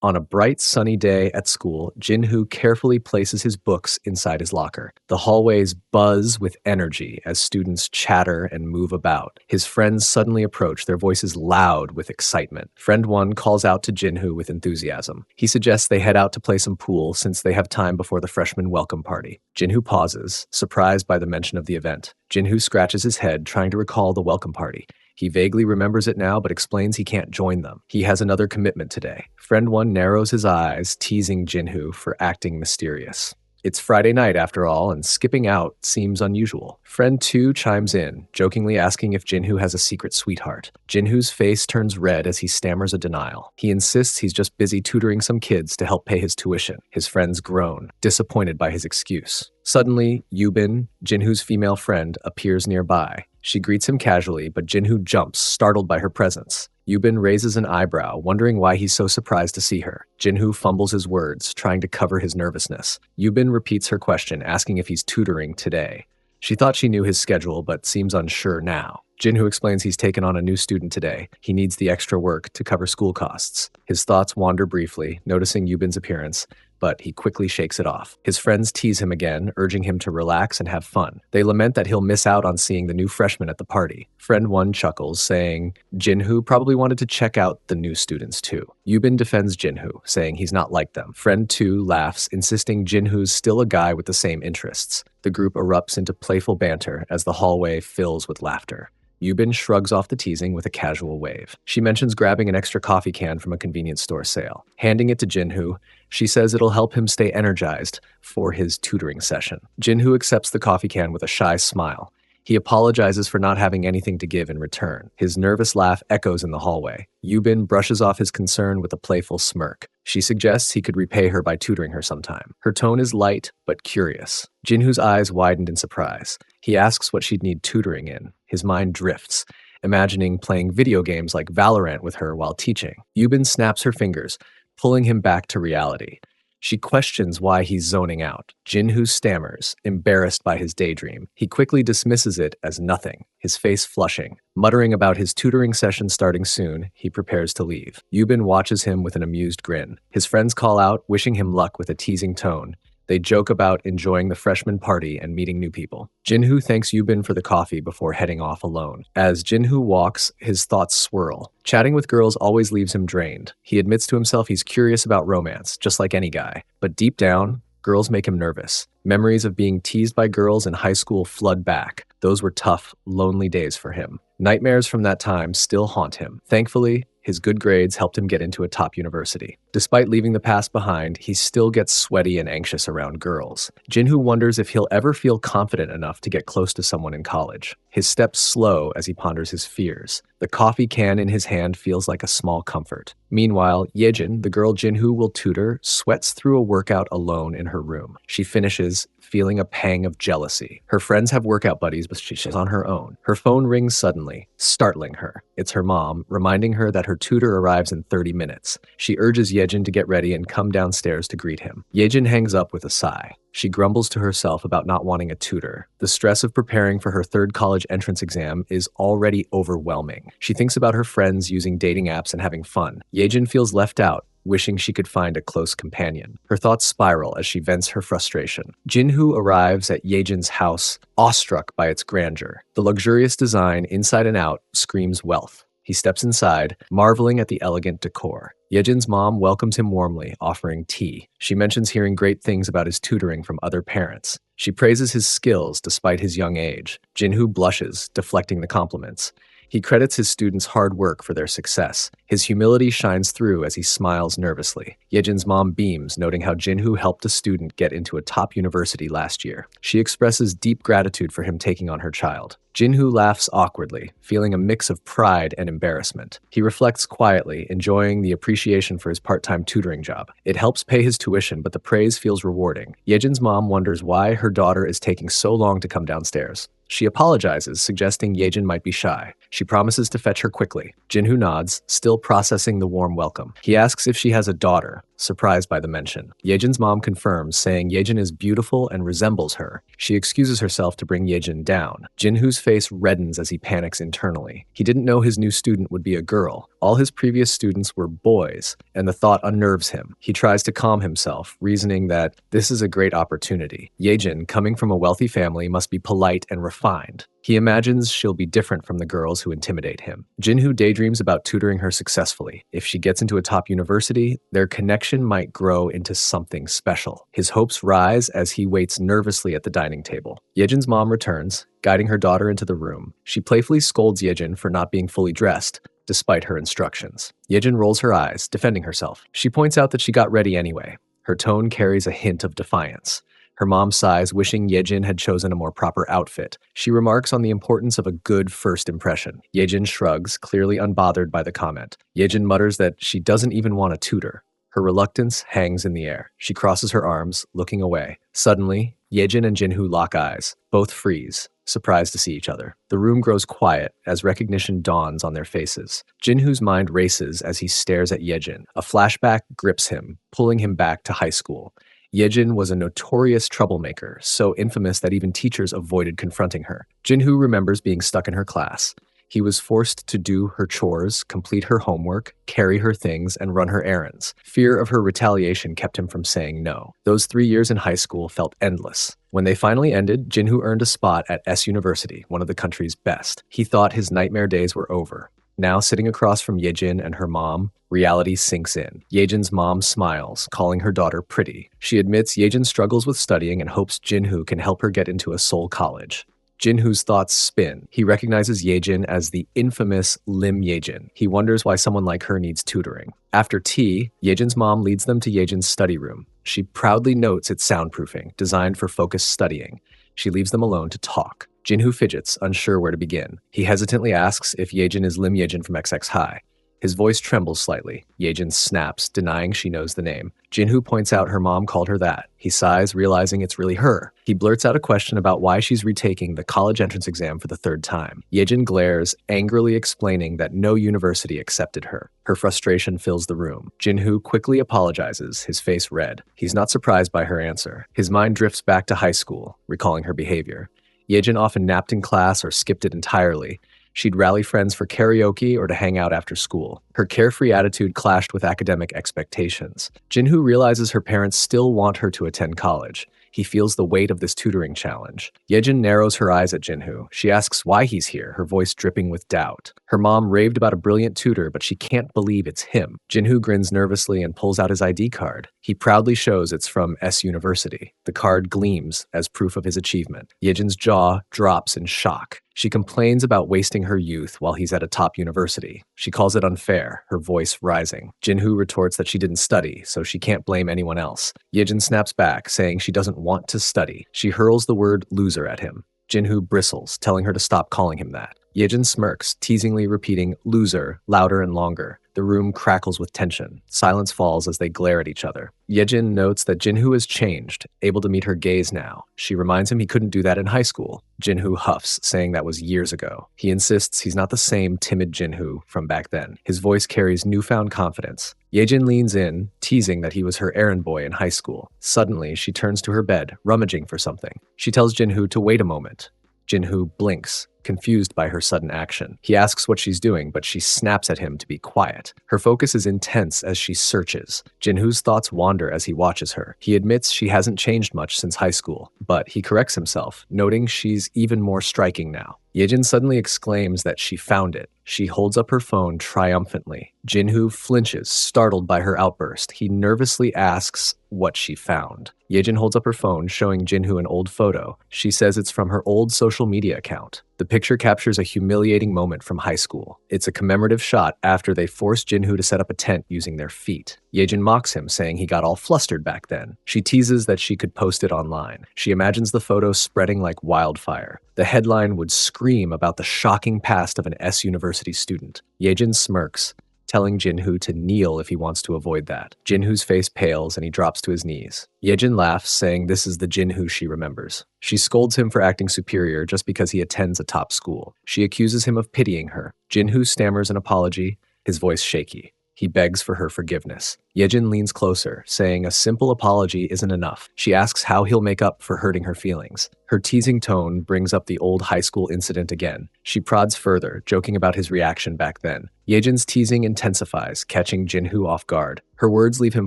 On a bright, sunny day at school, Jinhu carefully places his books inside his locker. The hallways buzz with energy as students chatter and move about. His friends suddenly approach, their voices loud with excitement. Friend 1 calls out to Jinhu with enthusiasm. He suggests they head out to play some pool since they have time before the freshman welcome party. Jinhu pauses, surprised by the mention of the event. Jinhu scratches his head, trying to recall the welcome party. He vaguely remembers it now, but explains he can't join them. He has another commitment today. Friend 1 narrows his eyes, teasing Jinhu for acting mysterious. It's Friday night, after all, and skipping out seems unusual. Friend 2 chimes in, jokingly asking if Jinhu has a secret sweetheart. Jinhu's face turns red as he stammers a denial. He insists he's just busy tutoring some kids to help pay his tuition. His friends groan, disappointed by his excuse. Suddenly, Yubin, Jinhu's female friend, appears nearby. She greets him casually, but Jinhu jumps, startled by her presence. Yubin raises an eyebrow, wondering why he's so surprised to see her. Jinhu fumbles his words, trying to cover his nervousness. Yubin repeats her question, asking if he's tutoring today. She thought she knew his schedule, but seems unsure now. Jinhu explains he's taken on a new student today. He needs the extra work to cover school costs. His thoughts wander briefly, noticing Yubin's appearance, but he quickly shakes it off. His friends tease him again, urging him to relax and have fun. They lament that he'll miss out on seeing the new freshman at the party. Friend 1 chuckles, saying Jinhu probably wanted to check out the new students too. Yubin defends Jinhu, saying he's not like them. Friend 2 laughs, insisting Jinhu's still a guy with the same interests. The group erupts into playful banter as the hallway fills with laughter. Yubin shrugs off the teasing with a casual wave. She mentions grabbing an extra coffee can from a convenience store sale. Handing it to Jinhu, she says it'll help him stay energized for his tutoring session. Jinhu accepts the coffee can with a shy smile. He apologizes for not having anything to give in return. His nervous laugh echoes in the hallway. Yubin brushes off his concern with a playful smirk. She suggests he could repay her by tutoring her sometime. Her tone is light, but curious. Jinhu's eyes widened in surprise. He asks what she'd need tutoring in. His mind drifts, imagining playing video games like Valorant with her while teaching. Yubin snaps her fingers, pulling him back to reality. She questions why he's zoning out. Jinhu stammers, embarrassed by his daydream. He quickly dismisses it as nothing, his face flushing. Muttering about his tutoring session starting soon, he prepares to leave. Yubin watches him with an amused grin. His friends call out, wishing him luck with a teasing tone. They joke about enjoying the freshman party and meeting new people. Jinhu thanks Yubin for the coffee before heading off alone. As Jinhu walks, his thoughts swirl. Chatting with girls always leaves him drained. He admits to himself he's curious about romance, just like any guy. But deep down, girls make him nervous. Memories of being teased by girls in high school flood back. Those were tough, lonely days for him. Nightmares from that time still haunt him. Thankfully, his good grades helped him get into a top university. Despite leaving the past behind, he still gets sweaty and anxious around girls. Jinhu wonders if he'll ever feel confident enough to get close to someone in college. His steps slow as he ponders his fears. The coffee can in his hand feels like a small comfort. Meanwhile, Yedjin, the girl Jinhu will tutor, sweats through a workout alone in her room. She finishes, feeling a pang of jealousy. Her friends have workout buddies, but she's on her own. Her phone rings suddenly, startling her. It's her mom, reminding her that her tutor arrives in 30 minutes. She urges Yedjin to get ready and come downstairs to greet him. Yedjin hangs up with a sigh. She grumbles to herself about not wanting a tutor. The stress of preparing for her third college entrance exam is already overwhelming. She thinks about her friends using dating apps and having fun. Yedjin feels left out, wishing she could find a close companion. Her thoughts spiral as she vents her frustration. Jinhu arrives at Yejin's house, awestruck by its grandeur. The luxurious design, inside and out, screams wealth. He steps inside, marveling at the elegant decor. Yejin's mom welcomes him warmly, offering tea. She mentions hearing great things about his tutoring from other parents. She praises his skills despite his young age. Jinhu blushes, deflecting the compliments. He credits his students' hard work for their success. His humility shines through as he smiles nervously. Yejin's mom beams, noting how Jinhu helped a student get into a top university last year. She expresses deep gratitude for him taking on her child. Jinhu laughs awkwardly, feeling a mix of pride and embarrassment. He reflects quietly, enjoying the appreciation for his part-time tutoring job. It helps pay his tuition, but the praise feels rewarding. Yejin's mom wonders why her daughter is taking so long to come downstairs. She apologizes, suggesting Yejin might be shy. She promises to fetch her quickly. Jinhu nods, still processing the warm welcome. He asks if she has a daughter, surprised by the mention. Yedjin's mom confirms, saying Yedjin is beautiful and resembles her. She excuses herself to bring Yedjin down. Jinhoo's face reddens as he panics internally. He didn't know his new student would be a girl. All his previous students were boys, and the thought unnerves him. He tries to calm himself, reasoning that this is a great opportunity. Yedjin, coming from a wealthy family, must be polite and refined. He imagines she'll be different from the girls who intimidate him. Jinhoo daydreams about tutoring her successfully. If she gets into a top university, their connection might grow into something special. His hopes rise as he waits nervously at the dining table. Yedjin's mom returns, guiding her daughter into the room. She playfully scolds Yedjin for not being fully dressed, despite her instructions. Yedjin rolls her eyes, defending herself. She points out that she got ready anyway. Her tone carries a hint of defiance. Her mom sighs, wishing Yedjin had chosen a more proper outfit. She remarks on the importance of a good first impression. Yedjin shrugs, clearly unbothered by the comment. Yedjin mutters that she doesn't even want a tutor. Her reluctance hangs in the air. She crosses her arms, looking away. Suddenly, Yedjin and Jinhoo lock eyes. Both freeze, surprised to see each other. The room grows quiet as recognition dawns on their faces. Jinhoo's mind races as he stares at Yedjin. A flashback grips him, pulling him back to high school. Yedjin was a notorious troublemaker, so infamous that even teachers avoided confronting her. Jinhoo remembers being stuck in her class. He was forced to do her chores, complete her homework, carry her things, and run her errands. Fear of her retaliation kept him from saying no. Those 3 years in high school felt endless. When they finally ended, Jinhoo earned a spot at S University, one of the country's best. He thought his nightmare days were over. Now, sitting across from Yedjin and her mom, reality sinks in. Yedjin's mom smiles, calling her daughter pretty. She admits Yedjin struggles with studying and hopes Jinhoo can help her get into a Seoul college. Jinhoo's thoughts spin. He recognizes Yedjin as the infamous Lim Yedjin. He wonders why someone like her needs tutoring. After tea, Yedjin's mom leads them to Yedjin's study room. She proudly notes its soundproofing, designed for focused studying. She leaves them alone to talk. Jinhoo fidgets, unsure where to begin. He hesitantly asks if Yedjin is Lim Yedjin from XX High. His voice trembles slightly. Yedjin snaps, denying she knows the name. Jinhoo points out her mom called her that. He sighs, realizing it's really her. He blurts out a question about why she's retaking the college entrance exam for the 3rd time. Yedjin glares, angrily explaining that no university accepted her. Her frustration fills the room. Jinhoo quickly apologizes, his face red. He's not surprised by her answer. His mind drifts back to high school, recalling her behavior. Yedjin often napped in class or skipped it entirely. She'd rally friends for karaoke or to hang out after school. Her carefree attitude clashed with academic expectations. Jinhoo realizes her parents still want her to attend college. He feels the weight of this tutoring challenge. Yedjin narrows her eyes at Jinhoo. She asks why he's here, her voice dripping with doubt. Her mom raved about a brilliant tutor, but she can't believe it's him. Jinhoo grins nervously and pulls out his ID card. He proudly shows it's from S University. The card gleams as proof of his achievement. Yedjin's jaw drops in shock. She complains about wasting her youth while he's at a top university. She calls it unfair, her voice rising. Jinhoo retorts that she didn't study, so she can't blame anyone else. Yedjin snaps back, saying she doesn't want to study. She hurls the word loser at him. Jinhoo bristles, telling her to stop calling him that. Yedjin smirks, teasingly repeating loser louder and longer. The room crackles with tension. Silence falls as they glare at each other. Yedjin notes that Jinhoo has changed, able to meet her gaze now. She reminds him he couldn't do that in high school. Jinhoo huffs, saying that was years ago. He insists he's not the same timid Jinhoo from back then. His voice carries newfound confidence. Yedjin leans in, teasing that he was her errand boy in high school. Suddenly, she turns to her bed, rummaging for something. She tells Jinhoo to wait a moment. Jinhoo blinks, confused by her sudden action. He asks what she's doing, but she snaps at him to be quiet. Her focus is intense as she searches. Jinhoo's thoughts wander as he watches her. He admits she hasn't changed much since high school, but he corrects himself, noting she's even more striking now. Yedjin suddenly exclaims that she found it. She holds up her phone triumphantly. Jinhoo flinches, startled by her outburst. He nervously asks what she found. Yedjin holds up her phone, showing Jinhoo an old photo. She says it's from her old social media account. The picture captures a humiliating moment from high school. It's a commemorative shot after they forced Jinhoo to set up a tent using their feet. Yedjin mocks him, saying he got all flustered back then. She teases that she could post it online. She imagines the photo spreading like wildfire. The headline would scream about the shocking past of an S University student. Yedjin smirks, telling Jinhoo to kneel if he wants to avoid that. Jinhoo's face pales and he drops to his knees. Yedjin laughs, saying this is the Jinhoo she remembers. She scolds him for acting superior just because he attends a top school. She accuses him of pitying her. Jinhoo stammers an apology, his voice shaky. He begs for her forgiveness. Yedjin leans closer, saying a simple apology isn't enough. She asks how he'll make up for hurting her feelings. Her teasing tone brings up the old high school incident again. She prods further, joking about his reaction back then. Yejin's teasing intensifies, catching Jinhoo off guard. Her words leave him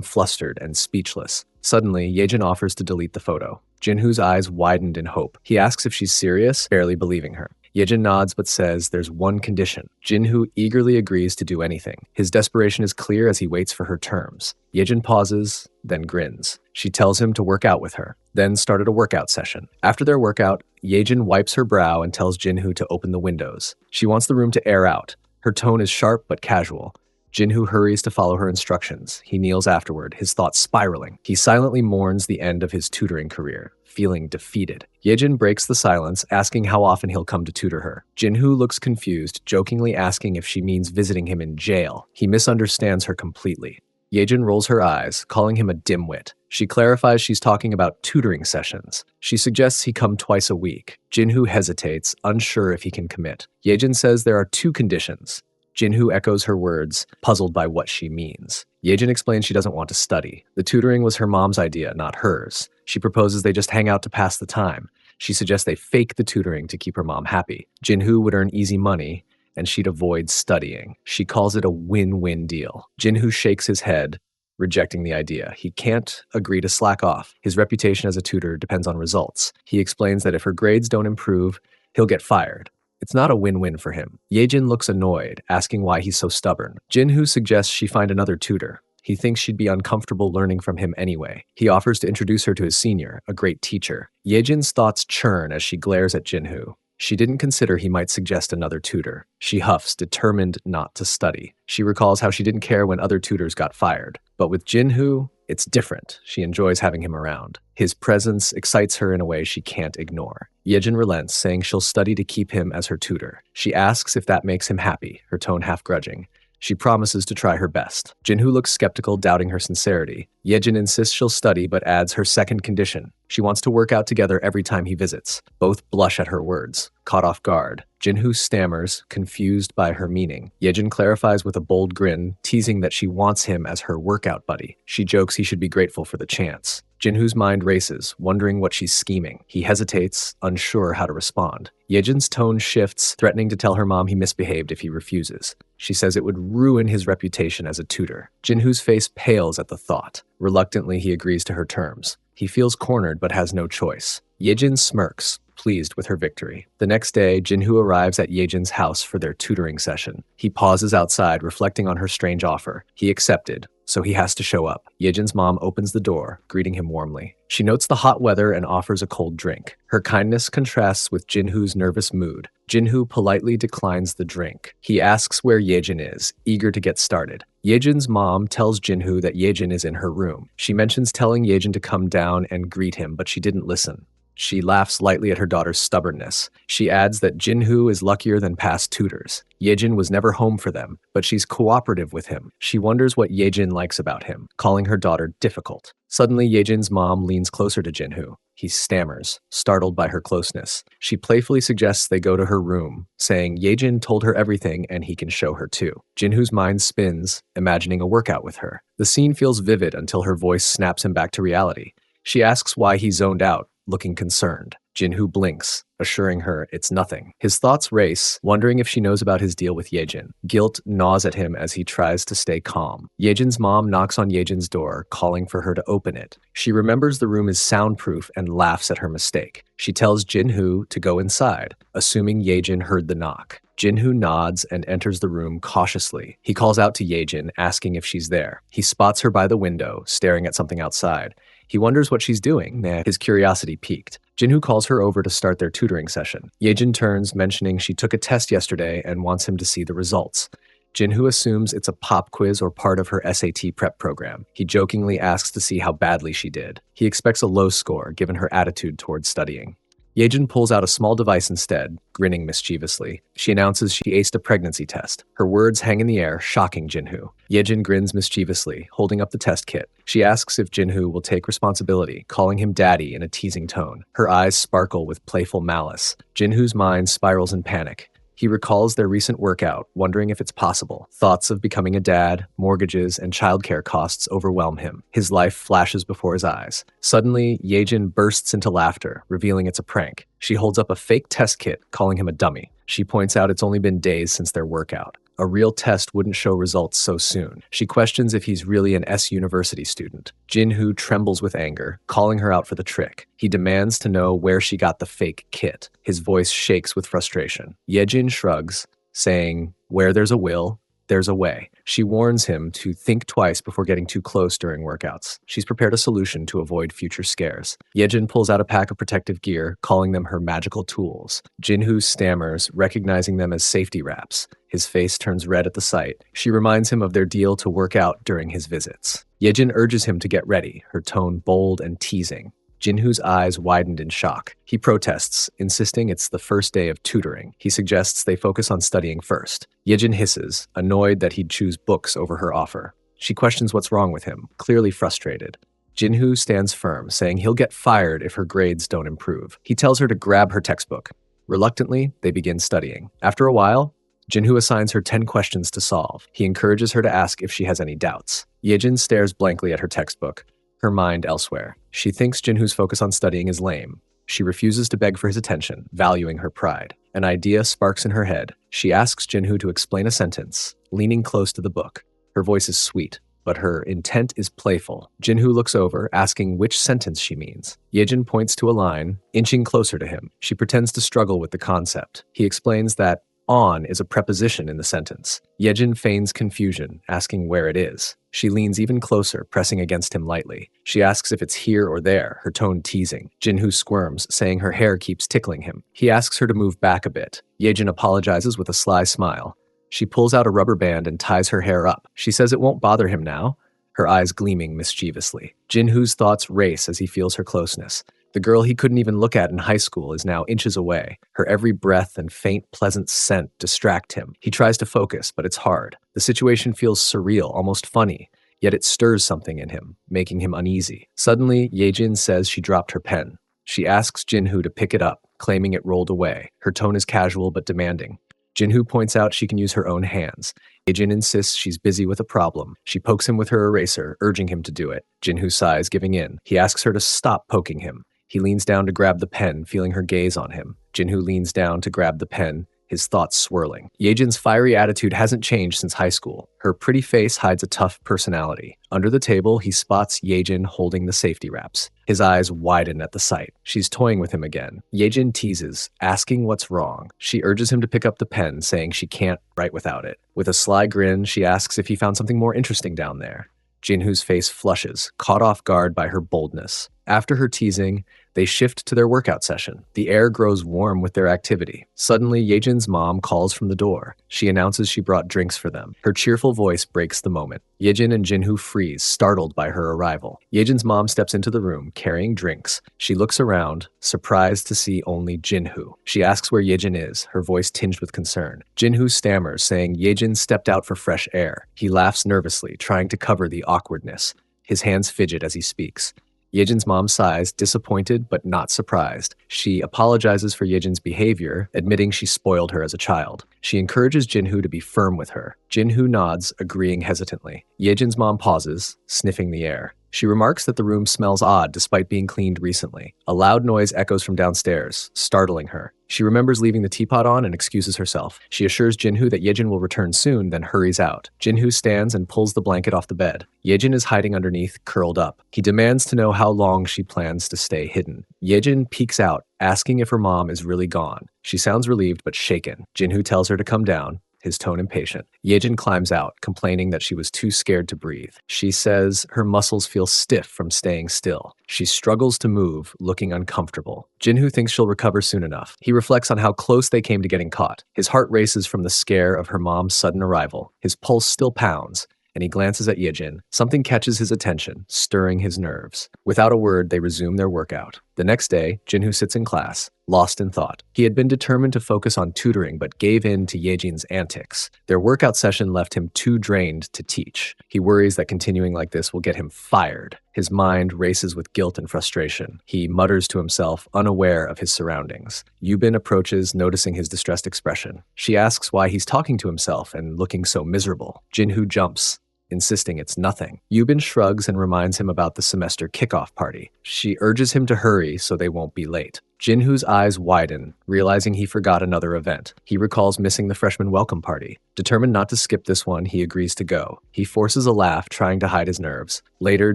flustered and speechless. Suddenly, Yejin offers to delete the photo. Jinhoo's eyes widened in hope. He asks if she's serious, barely believing her. Yejin nods but says there's one condition. Jinhoo eagerly agrees to do anything. His desperation is clear as he waits for her terms. Yejin pauses, then grins. She tells him to work out with her, then started a workout session. After their workout, Yejin wipes her brow and tells Jinhoo to open the windows. She wants the room to air out. Her tone is sharp but casual. Jinhoo hurries to follow her instructions. He kneels afterward, his thoughts spiraling. He silently mourns the end of his tutoring career, feeling defeated. Yejin breaks the silence, asking how often he'll come to tutor her. Jinhoo looks confused, jokingly asking if she means visiting him in jail. He misunderstands her completely. Yejin rolls her eyes, calling him a dimwit. She clarifies she's talking about tutoring sessions. She suggests he come twice a week. Jinhoo hesitates, unsure if he can commit. Yejin says there are two conditions. Jinhoo echoes her words, puzzled by what she means. Yejin explains she doesn't want to study. The tutoring was her mom's idea, not hers. She proposes they just hang out to pass the time. She suggests they fake the tutoring to keep her mom happy. Jinhoo would earn easy money, and she'd avoid studying. She calls it a win-win deal. Jinhoo shakes his head, rejecting the idea. He can't agree to slack off. His reputation as a tutor depends on results. He explains that if her grades don't improve, he'll get fired. It's not a win-win for him. Yejin looks annoyed, asking why he's so stubborn. Jinhoo suggests she find another tutor. He thinks she'd be uncomfortable learning from him anyway. He offers to introduce her to his senior, a great teacher. Yejin's thoughts churn as she glares at Jinhoo. She didn't consider he might suggest another tutor. She huffs, determined not to study. She recalls how she didn't care when other tutors got fired. But with Jinhoo, it's different. She enjoys having him around. His presence excites her in a way she can't ignore. Yejin relents, saying she'll study to keep him as her tutor. She asks if that makes him happy, her tone half-grudging. She promises to try her best. Jinhoo looks skeptical, doubting her sincerity. Yejin insists she'll study, but adds her second condition. She wants to work out together every time he visits. Both blush at her words, caught off guard. Jinhoo stammers, confused by her meaning. Yejin clarifies with a bold grin, teasing that she wants him as her workout buddy. She jokes he should be grateful for the chance. Jinhoo's mind races, wondering what she's scheming. He hesitates, unsure how to respond. Yejin's tone shifts, threatening to tell her mom he misbehaved if he refuses. She says it would ruin his reputation as a tutor. Jinhoo's face pales at the thought. Reluctantly, he agrees to her terms. He feels cornered but has no choice. Yejin smirks, pleased with her victory. The next day, Jinhoo arrives at Yejin's house for their tutoring session. He pauses outside, reflecting on her strange offer. He accepted, so he has to show up. Yejin's mom opens the door, greeting him warmly. She notes the hot weather and offers a cold drink. Her kindness contrasts with Jinhoo's nervous mood. Jinhoo politely declines the drink. He asks where Yejin is, eager to get started. Yejin's mom tells Jinhoo that Yejin is in her room. She mentions telling Yejin to come down and greet him, but she didn't listen. She laughs lightly at her daughter's stubbornness. She adds that Jinhoo is luckier than past tutors. Yejin was never home for them, but she's cooperative with him. She wonders what Yejin likes about him, calling her daughter difficult. Suddenly, Yejin's mom leans closer to Jinhoo. He stammers, startled by her closeness. She playfully suggests they go to her room, saying Yejin told her everything and he can show her too. Jinhoo's mind spins, imagining a workout with her. The scene feels vivid until her voice snaps him back to reality. She asks why he zoned out, looking concerned. Jinhoo blinks, assuring her it's nothing. His thoughts race, wondering if she knows about his deal with Yejin. Guilt gnaws at him as he tries to stay calm. Yejin's mom knocks on Yejin's door, calling for her to open it. She remembers the room is soundproof and laughs at her mistake. She tells Jinhoo to go inside, assuming Yejin heard the knock. Jinhoo nods and enters the room cautiously. He calls out to Yejin, asking if she's there. He spots her by the window, staring at something outside. He wonders what she's doing, his curiosity piqued. Jinhoo calls her over to start their tutoring session. Yejin turns, mentioning she took a test yesterday and wants him to see the results. Jinhoo assumes it's a pop quiz or part of her SAT prep program. He jokingly asks to see how badly she did. He expects a low score, given her attitude towards studying. Yejin pulls out a small device instead, grinning mischievously. She announces she aced a pregnancy test. Her words hang in the air, shocking Jinhoo. Yejin grins mischievously, holding up the test kit. She asks if Jinhoo will take responsibility, calling him daddy in a teasing tone. Her eyes sparkle with playful malice. Jinhoo's mind spirals in panic. He recalls their recent workout, wondering if it's possible. Thoughts of becoming a dad, mortgages, and childcare costs overwhelm him. His life flashes before his eyes. Suddenly, Yedjin bursts into laughter, revealing it's a prank. She holds up a fake test kit, calling him a dummy. She points out it's only been days since their workout. A real test wouldn't show results so soon. She questions if he's really an S university student. Jinhoo trembles with anger, calling her out for the trick. He demands to know where she got the fake kit. His voice shakes with frustration. Yedjin shrugs, saying, "Where there's a will, there's a way." She warns him to think twice before getting too close during workouts. She's prepared a solution to avoid future scares. Yedjin pulls out a pack of protective gear, calling them her magical tools. Jinhoo stammers, recognizing them as safety wraps. His face turns red at the sight. She reminds him of their deal to work out during his visits. Yedjin urges him to get ready, her tone bold and teasing. Jinhoo's eyes widened in shock. He protests, insisting it's the first day of tutoring. He suggests they focus on studying first. Yedjin hisses, annoyed that he'd choose books over her offer. She questions what's wrong with him, clearly frustrated. Jinhoo stands firm, saying he'll get fired if her grades don't improve. He tells her to grab her textbook. Reluctantly, they begin studying. After a while, Jinhoo assigns her 10 questions to solve. He encourages her to ask if she has any doubts. Yedjin stares blankly at her textbook, her mind elsewhere. She thinks Jinhoo's focus on studying is lame. She refuses to beg for his attention, valuing her pride. An idea sparks in her head. She asks Jinhoo to explain a sentence, leaning close to the book. Her voice is sweet, but her intent is playful. Jinhoo looks over, asking which sentence she means. Yedjin points to a line, inching closer to him. She pretends to struggle with the concept. He explains that on is a preposition in the sentence. Yedjin feigns confusion, asking where it is. She leans even closer, pressing against him lightly. She asks if it's here or there, her tone teasing. Jinhoo squirms, saying her hair keeps tickling him. He asks her to move back a bit. Yedjin apologizes with a sly smile. She pulls out a rubber band and ties her hair up. She says it won't bother him now, her eyes gleaming mischievously. Jinhoo's thoughts race as he feels her closeness. The girl he couldn't even look at in high school is now inches away. Her every breath and faint, pleasant scent distract him. He tries to focus, but it's hard. The situation feels surreal, almost funny, yet it stirs something in him, making him uneasy. Suddenly, Yedjin says she dropped her pen. She asks Jinhoo to pick it up, claiming it rolled away. Her tone is casual but demanding. Jinhoo points out she can use her own hands. Yedjin insists she's busy with a problem. She pokes him with her eraser, urging him to do it. Jinhoo sighs, giving in. He asks her to stop poking him. He leans down to grab the pen, feeling her gaze on him. Jinhoo leans down to grab the pen, his thoughts swirling. Yejin's fiery attitude hasn't changed since high school. Her pretty face hides a tough personality. Under the table, he spots Yedjin holding the safety wraps. His eyes widen at the sight. She's toying with him again. Yedjin teases, asking what's wrong. She urges him to pick up the pen, saying she can't write without it. With a sly grin, she asks if he found something more interesting down there. Jinhoo's face flushes, caught off guard by her boldness. After her teasing, they shift to their workout session. The air grows warm with their activity. Suddenly, Yejin's mom calls from the door. She announces she brought drinks for them. Her cheerful voice breaks the moment. Yedjin and Jinhoo freeze, startled by her arrival. Yejin's mom steps into the room, carrying drinks. She looks around, surprised to see only Jinhoo. She asks where Yejin is, her voice tinged with concern. Jinhoo stammers, saying Yejin stepped out for fresh air. He laughs nervously, trying to cover the awkwardness. His hands fidget as he speaks. Yejin's mom sighs, disappointed but not surprised. She apologizes for Yejin's behavior, admitting she spoiled her as a child. She encourages Jinhoo to be firm with her. Jinhoo nods, agreeing hesitantly. Yejin's mom pauses, sniffing the air. She remarks that the room smells odd despite being cleaned recently. A loud noise echoes from downstairs, startling her. She remembers leaving the teapot on and excuses herself. She assures Jinhoo that Yejin will return soon, then hurries out. Jinhoo stands and pulls the blanket off the bed. Yejin is hiding underneath, curled up. He demands to know how long she plans to stay hidden. Yejin peeks out, asking if her mom is really gone. She sounds relieved but shaken. Jinhoo tells her to come down, his tone impatient. Yejin climbs out, complaining that she was too scared to breathe. She says her muscles feel stiff from staying still. She struggles to move, looking uncomfortable. Jinhoo thinks she'll recover soon enough. He reflects on how close they came to getting caught. His heart races from the scare of her mom's sudden arrival. His pulse still pounds, and he glances at Yejin. Something catches his attention, stirring his nerves. Without a word, they resume their workout. The next day, Jinhoo sits in class. lost in thought. He had been determined to focus on tutoring but gave in to Yedjin's antics. Their workout session left him too drained to teach. He worries that continuing like this will get him fired. His mind races with guilt and frustration. He mutters to himself, unaware of his surroundings. Yubin approaches, noticing his distressed expression. She asks why he's talking to himself and looking so miserable. Jinhoo jumps, insisting it's nothing. Yubin shrugs and reminds him about the semester kickoff party. She urges him to hurry so they won't be late. Jinhoo's eyes widen, realizing he forgot another event. He recalls missing the freshman welcome party. Determined not to skip this one, he agrees to go. He forces a laugh, trying to hide his nerves. Later,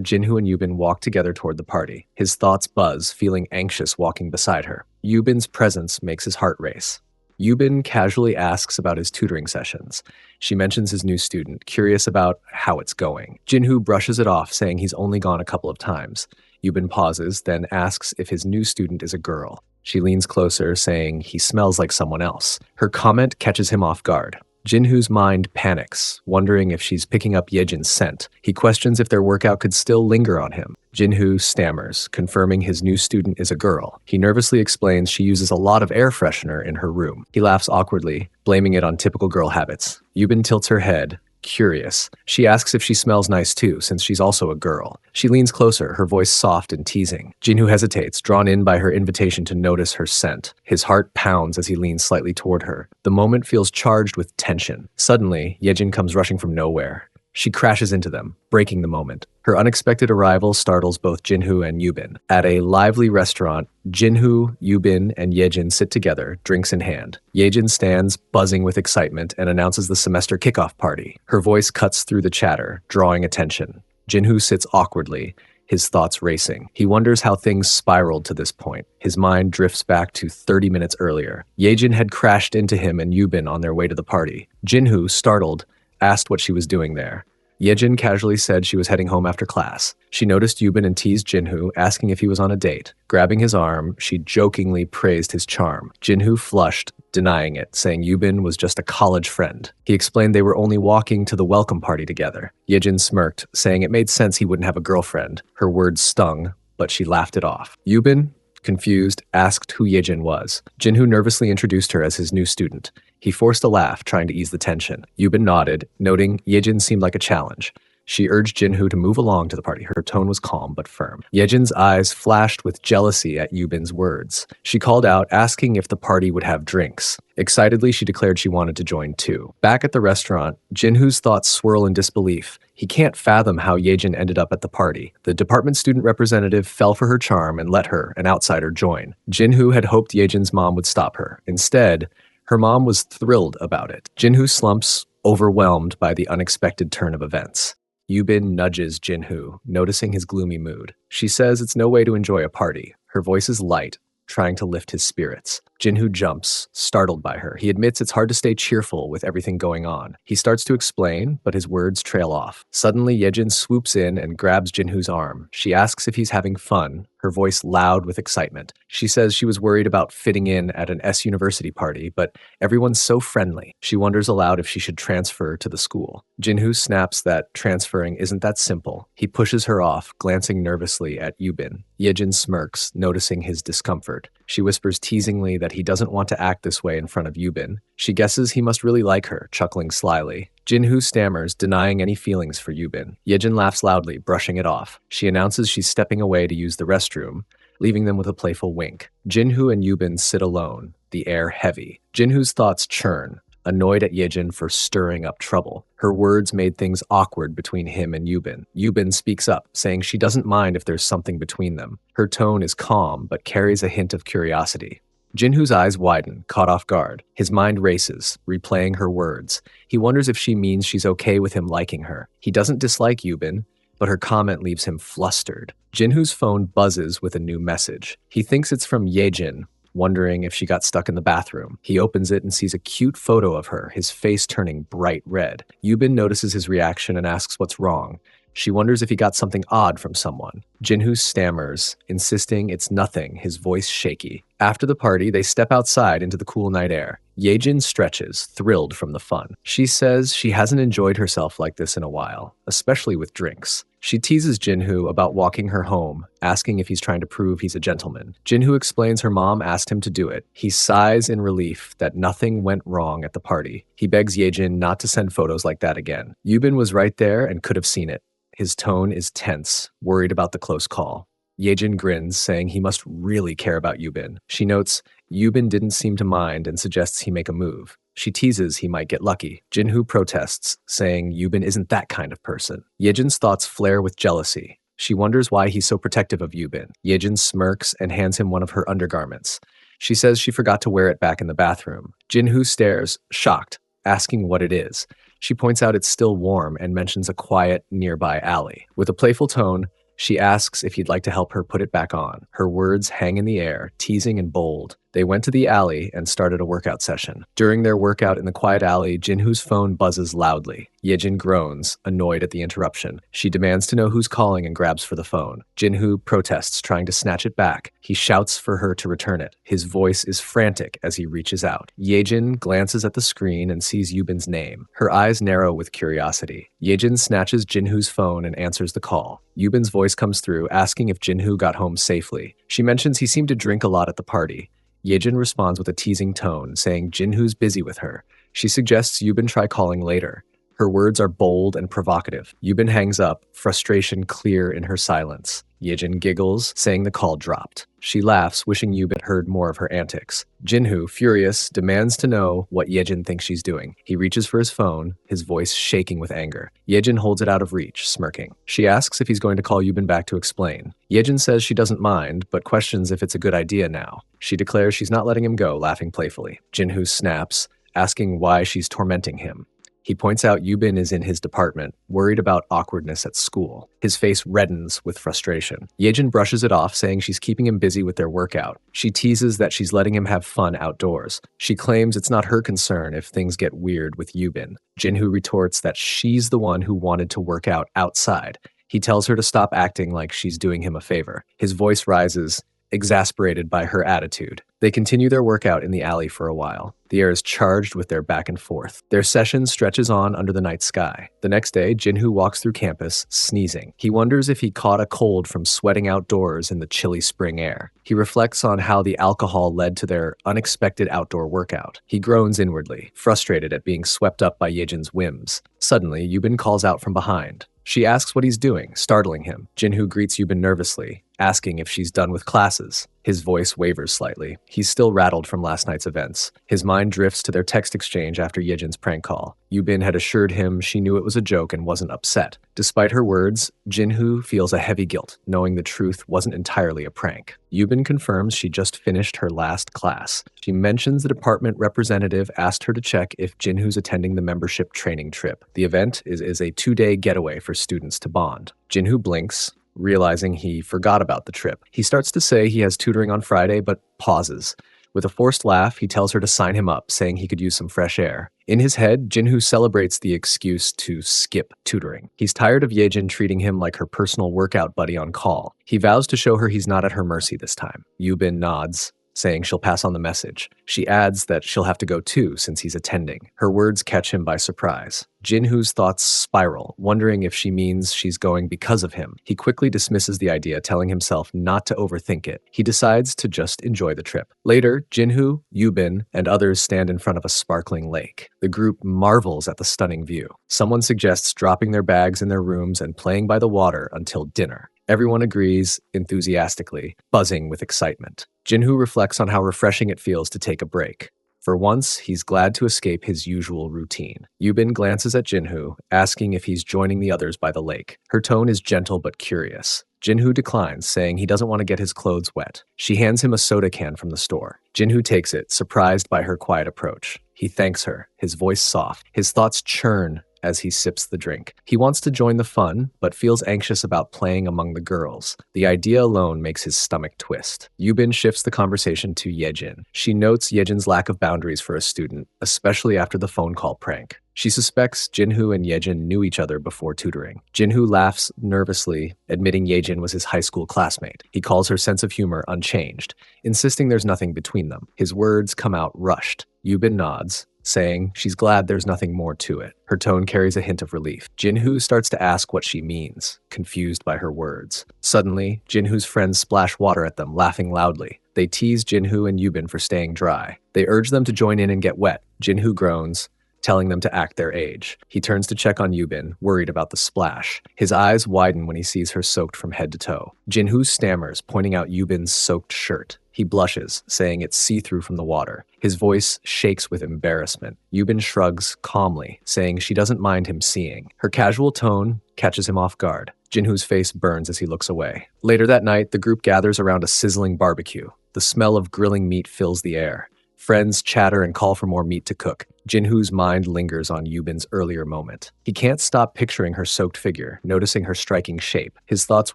Jinhoo and Yubin walk together toward the party. His thoughts buzz, feeling anxious walking beside her. Yubin's presence makes his heart race. Yubin casually asks about his tutoring sessions. She mentions his new student, curious about how it's going. Jinhoo brushes it off, saying he's only gone a couple of times. Yubin pauses, then asks if his new student is a girl. She leans closer, saying he smells like someone else. Her comment catches him off guard. Jinhoo's mind panics, wondering if she's picking up Yedjin's scent. He questions if their workout could still linger on him. Jinhoo stammers, confirming his new student is a girl. He nervously explains she uses a lot of air freshener in her room. He laughs awkwardly, blaming it on typical girl habits. Yubin tilts her head, curious. She asks if she smells nice too, since she's also a girl. She leans closer, her voice soft and teasing. Jinhoo hesitates, drawn in by her invitation to notice her scent. His heart pounds as he leans slightly toward her. The moment feels charged with tension. Suddenly, Yedjin comes rushing from nowhere. She crashes into them, breaking the moment. Her unexpected arrival startles both Jinhoo and Yubin. At a lively restaurant, Jinhoo, Yubin, and Yedjin sit together, drinks in hand. Yedjin stands, buzzing with excitement, and announces the semester kickoff party. Her voice cuts through the chatter, drawing attention. Jinhoo sits awkwardly, his thoughts racing. He wonders how things spiraled to this point. His mind drifts back to 30 minutes earlier. Yedjin had crashed into him and Yubin on their way to the party. Jinhoo, startled, asked what she was doing there. Yedjin casually said she was heading home after class. She noticed Yubin and teased Jinhoo, asking if he was on a date. Grabbing his arm, she jokingly praised his charm. Jinhoo flushed, denying it, saying Yubin was just a college friend. He explained they were only walking to the welcome party together. Yedjin smirked, saying it made sense he wouldn't have a girlfriend. Her words stung, but she laughed it off. Yubin, confused, asked who Yedjin was. Jinhoo nervously introduced her as his new student. He forced a laugh, trying to ease the tension. Yubin nodded, noting Yedjin seemed like a challenge. She urged Jinhoo to move along to the party. Her tone was calm but firm. Yedjin's eyes flashed with jealousy at Yubin's words. She called out, asking if the party would have drinks. Excitedly, she declared she wanted to join too. Back at the restaurant, Jinhoo's thoughts swirl in disbelief. He can't fathom how Yedjin ended up at the party. The department student representative fell for her charm and let her, an outsider, join. Jinhoo had hoped Yedjin's mom would stop her. Instead, her mom was thrilled about it. Jinhoo slumps, overwhelmed by the unexpected turn of events. Yubin nudges Jinhoo, noticing his gloomy mood. She says it's no way to enjoy a party. Her voice is light, trying to lift his spirits. Jinhoo jumps, startled by her. He admits it's hard to stay cheerful with everything going on. He starts to explain, but his words trail off. Suddenly, Yedjin swoops in and grabs Jinhoo's arm. She asks if he's having fun, her voice loud with excitement. She says she was worried about fitting in at an S university party, but everyone's so friendly. She wonders aloud if she should transfer to the school. Jinhoo snaps that transferring isn't that simple. He pushes her off, glancing nervously at Yubin. Yedjin smirks, noticing his discomfort. She whispers teasingly that he doesn't want to act this way in front of Yubin. She guesses he must really like her, chuckling slyly. Jinhoo stammers, denying any feelings for Yubin. Yedjin laughs loudly, brushing it off. She announces she's stepping away to use the restroom, leaving them with a playful wink. Jinhoo and Yubin sit alone, the air heavy. Jinhoo's thoughts churn, annoyed at Yedjin for stirring up trouble. Her words made things awkward between him and Yubin. Yubin speaks up, saying she doesn't mind if there's something between them. Her tone is calm, but carries a hint of curiosity. Jinhoo's eyes widen, caught off guard. His mind races, replaying her words. He wonders if she means she's okay with him liking her. He doesn't dislike Yubin, but her comment leaves him flustered. Jinhoo's phone buzzes with a new message. He thinks it's from Yedjin, wondering if she got stuck in the bathroom. He opens it and sees a cute photo of her, his face turning bright red. Yubin notices his reaction and asks what's wrong. She wonders if he got something odd from someone. Jinhoo stammers, insisting it's nothing, his voice shaky. After the party, they step outside into the cool night air. Yedjin stretches, thrilled from the fun. She says she hasn't enjoyed herself like this in a while, especially with drinks. She teases Jinhoo about walking her home, asking if he's trying to prove he's a gentleman. Jinhoo explains her mom asked him to do it. He sighs in relief that nothing went wrong at the party. He begs Yedjin not to send photos like that again. Yubin was right there and could have seen it. His tone is tense, worried about the close call. Yedjin grins, saying he must really care about Yubin. She notes Yubin didn't seem to mind and suggests he make a move. She teases he might get lucky. Jinhoo protests, saying Yubin isn't that kind of person. Yedjin's thoughts flare with jealousy. She wonders why he's so protective of Yubin. Yedjin smirks and hands him one of her undergarments. She says she forgot to wear it back in the bathroom. Jinhoo stares, shocked, asking what it is. She points out it's still warm and mentions a quiet, nearby alley. With a playful tone, she asks if he'd like to help her put it back on. Her words hang in the air, teasing and bold. They went to the alley and started a workout session. During their workout in the quiet alley, Jinhoo's phone buzzes loudly. Yedjin groans, annoyed at the interruption. She demands to know who's calling and grabs for the phone. Jinhoo protests, trying to snatch it back. He shouts for her to return it. His voice is frantic as he reaches out. Yedjin glances at the screen and sees Yubin's name. Her eyes narrow with curiosity. Yedjin snatches Jinhoo's phone and answers the call. Yubin's voice comes through, asking if Jinhoo got home safely. She mentions he seemed to drink a lot at the party. Yedjin responds with a teasing tone, saying Jinhoo's busy with her. She suggests Yubin try calling later. Her words are bold and provocative. Yubin hangs up, frustration clear in her silence. Yedjin giggles, saying the call dropped. She laughs, wishing Yubin heard more of her antics. Jinhoo, furious, demands to know what Yedjin thinks she's doing. He reaches for his phone, his voice shaking with anger. Yedjin holds it out of reach, smirking. She asks if he's going to call Yubin back to explain. Yedjin says she doesn't mind, but questions if it's a good idea now. She declares she's not letting him go, laughing playfully. Jinhoo snaps, asking why she's tormenting him. He points out Yubin is in his department, worried about awkwardness at school. His face reddens with frustration. Yedjin brushes it off, saying she's keeping him busy with their workout. She teases that she's letting him have fun outdoors. She claims it's not her concern if things get weird with Yubin. Jinhoo retorts that she's the one who wanted to work out outside. He tells her to stop acting like she's doing him a favor. His voice rises, exasperated by her attitude. They continue their workout in the alley for a while. The air is charged with their back and forth. Their session stretches on under the night sky. The next day, Jinhoo walks through campus, sneezing. He wonders if he caught a cold from sweating outdoors in the chilly spring air. He reflects on how the alcohol led to their unexpected outdoor workout. He groans inwardly, frustrated at being swept up by Yejin's whims. Suddenly, Yubin calls out from behind. She asks what he's doing, startling him. Jinhoo greets Yubin nervously, asking if she's done with classes. His voice wavers slightly. He's still rattled from last night's events. His mind drifts to their text exchange after Yejin's prank call. Yubin had assured him she knew it was a joke and wasn't upset. Despite her words, Jinhoo feels a heavy guilt, knowing the truth wasn't entirely a prank. Yubin confirms she just finished her last class. She mentions the department representative asked her to check if Jinhoo's attending the membership training trip. The event is a 2-day getaway for students to bond. Jinhoo blinks, realizing he forgot about the trip. He starts to say he has tutoring on Friday, but pauses. With a forced laugh, he tells her to sign him up, saying he could use some fresh air. In his head, Jinhoo celebrates the excuse to skip tutoring. He's tired of Yejin treating him like her personal workout buddy on call. He vows to show her he's not at her mercy this time. Yubin nods, saying she'll pass on the message. She adds that she'll have to go too, since he's attending. Her words catch him by surprise. Jinhoo's thoughts spiral, wondering if she means she's going because of him. He quickly dismisses the idea, telling himself not to overthink it. He decides to just enjoy the trip. Later, Jinhoo, Yubin, and others stand in front of a sparkling lake. The group marvels at the stunning view. Someone suggests dropping their bags in their rooms and playing by the water until dinner. Everyone agrees enthusiastically, buzzing with excitement. Jinhoo reflects on how refreshing it feels to take a break. For once, he's glad to escape his usual routine. Yubin glances at Jinhoo, asking if he's joining the others by the lake. Her tone is gentle but curious. Jinhoo declines, saying he doesn't want to get his clothes wet. She hands him a soda can from the store. Jinhoo takes it, surprised by her quiet approach. He thanks her, his voice soft. His thoughts churn as he sips the drink. He wants to join the fun, but feels anxious about playing among the girls. The idea alone makes his stomach twist. Yubin shifts the conversation to Yedjin. She notes Yejin's lack of boundaries for a student, especially after the phone call prank. She suspects Jinhoo and Yedjin knew each other before tutoring. Jinhoo laughs nervously, admitting Yejin was his high school classmate. He calls her sense of humor unchanged, insisting there's nothing between them. His words come out rushed. Yubin nods, saying she's glad there's nothing more to it. Her tone carries a hint of relief. Jinhoo starts to ask what she means, confused by her words. Suddenly, Jinhoo's friends splash water at them, laughing loudly. They tease Jinhoo and Yubin for staying dry. They urge them to join in and get wet. Jinhoo groans, telling them to act their age. He turns to check on Yubin, worried about the splash. His eyes widen when he sees her soaked from head to toe. Jinhoo stammers, pointing out Yubin's soaked shirt. He blushes, saying it's see-through from the water. His voice shakes with embarrassment. Yubin shrugs calmly, saying she doesn't mind him seeing. Her casual tone catches him off guard. Jinhoo's face burns as he looks away. Later that night, the group gathers around a sizzling barbecue. The smell of grilling meat fills the air. Friends chatter and call for more meat to cook. Jinhoo's mind lingers on Yubin's earlier moment. He can't stop picturing her soaked figure, noticing her striking shape. His thoughts